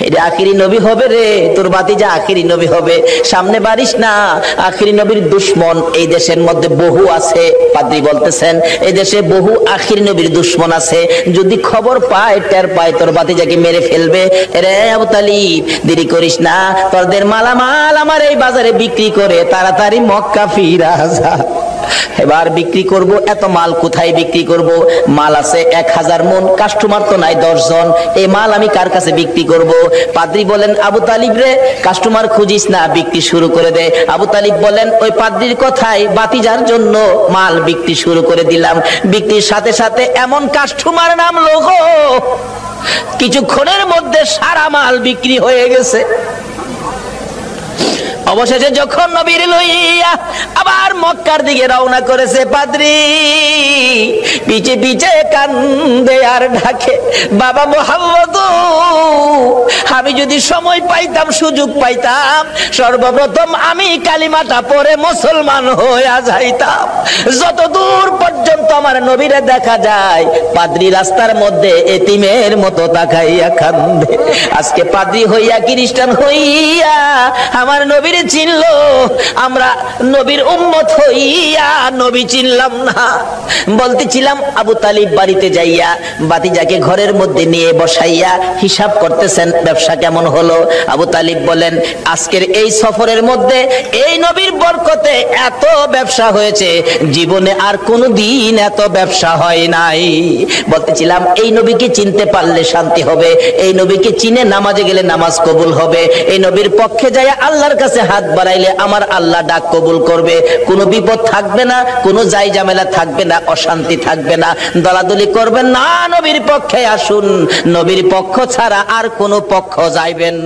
A: এটা আখিরি নবী হবে রে, তোর ভাতিজা আখিরি নবী হবে। সামনে বাড়িস না, আখিরি নবীর দুশমন এই দেশের মধ্যে বহু আছে। পাদ্রী বলতেছেন এই দেশে বহু আখিরি নবীর দুশমন আছে, যদি খবর পায় টের পায় তোর ভাতিজাকে মেরে ফেলবে। রে আবু তালিব, দেরি করিস না, তোদের মালামাল আমার এই বাজারে বিক্রি করে তাড়াতাড়ি মক্কা ফিরা যা। এবার বিক্রি করব, এত মাল কোথায় বিক্রি করব? মাল আছে 1000 মন, কাস্টমার তো নাই 10 জন, এই মাল আমি কার কাছে বিক্রি করব? পাদ্রী বলেন আবু তালিব রে, কাস্টমার খুঁজিস না, বিক্রি শুরু করে দে। আবু তালিব বলেন ওই পাদ্রীর কথায় ভাতিজার জন্য মাল বিক্রি শুরু করে দিলাম। বিক্রির সাথে সাথে এমন কাস্টমার নামলো গো, কিছুক্ষণের মধ্যে সারা মাল বিক্রি হয়ে গেছে। অবশেষে যখন নবীর লইয়া আবার মক্কার দিকে রওনা করেছে, পাদ্রী পিছে পিছে কান্দে আর ডাকে, বাবা মুহাম্মদ, আমি যদি সময় পাইতাম, সুযোগ পাইতাম, সর্বপ্রথম আমি কালিমাটা পড়ে মুসলমান হইয়া যাইতাম। যত দূর পর্যন্ত আমার নবীরে দেখা যায়, পাদ্রী রাস্তার মধ্যে এতিমের মতো তাকাইয়া কান্দে। আজকে পাদ্রী হইয়া, খ্রিস্টান হইয়া আমার নবীর চিনলো, আমরা নবীর উম্মত হইয়া নবী চিনলাম না। বলতেছিলাম আবু তালিব বাড়িতে যাইয়া ভাতিজাকে ঘরের মধ্যে নিয়ে বসাইয়া হিসাব করতেছেন ব্যবসা কেমন হলো। আবু তালিব বলেন আজকের এই সফরের মধ্যে এই নবীর বরকতে এত ব্যবসা হয়েছে, জীবনে আর কোনো দিন এত ব্যবসা হয় নাই। বলতেছিলাম এই নবীকে চিনতে পারলে শান্তি হবে, এই নবীকে চিনে নামাজে গেলে নামাজ কবুল হবে, এই নবীর পক্ষে যাইয়া আল্লাহর কাছে হাত বাড়াইলে আমার আল্লাহ ডাক কবুল করবে, কোনো বিপদ থাকবে না, কোনো জাই ঝামেলা থাকবে না, অশান্তি থাকবে না। দলাদলি করবেন না, নবীর পক্ষে আসুন, নবীর পক্ষ ছাড়া আর কোনো পক্ষ যাইবেন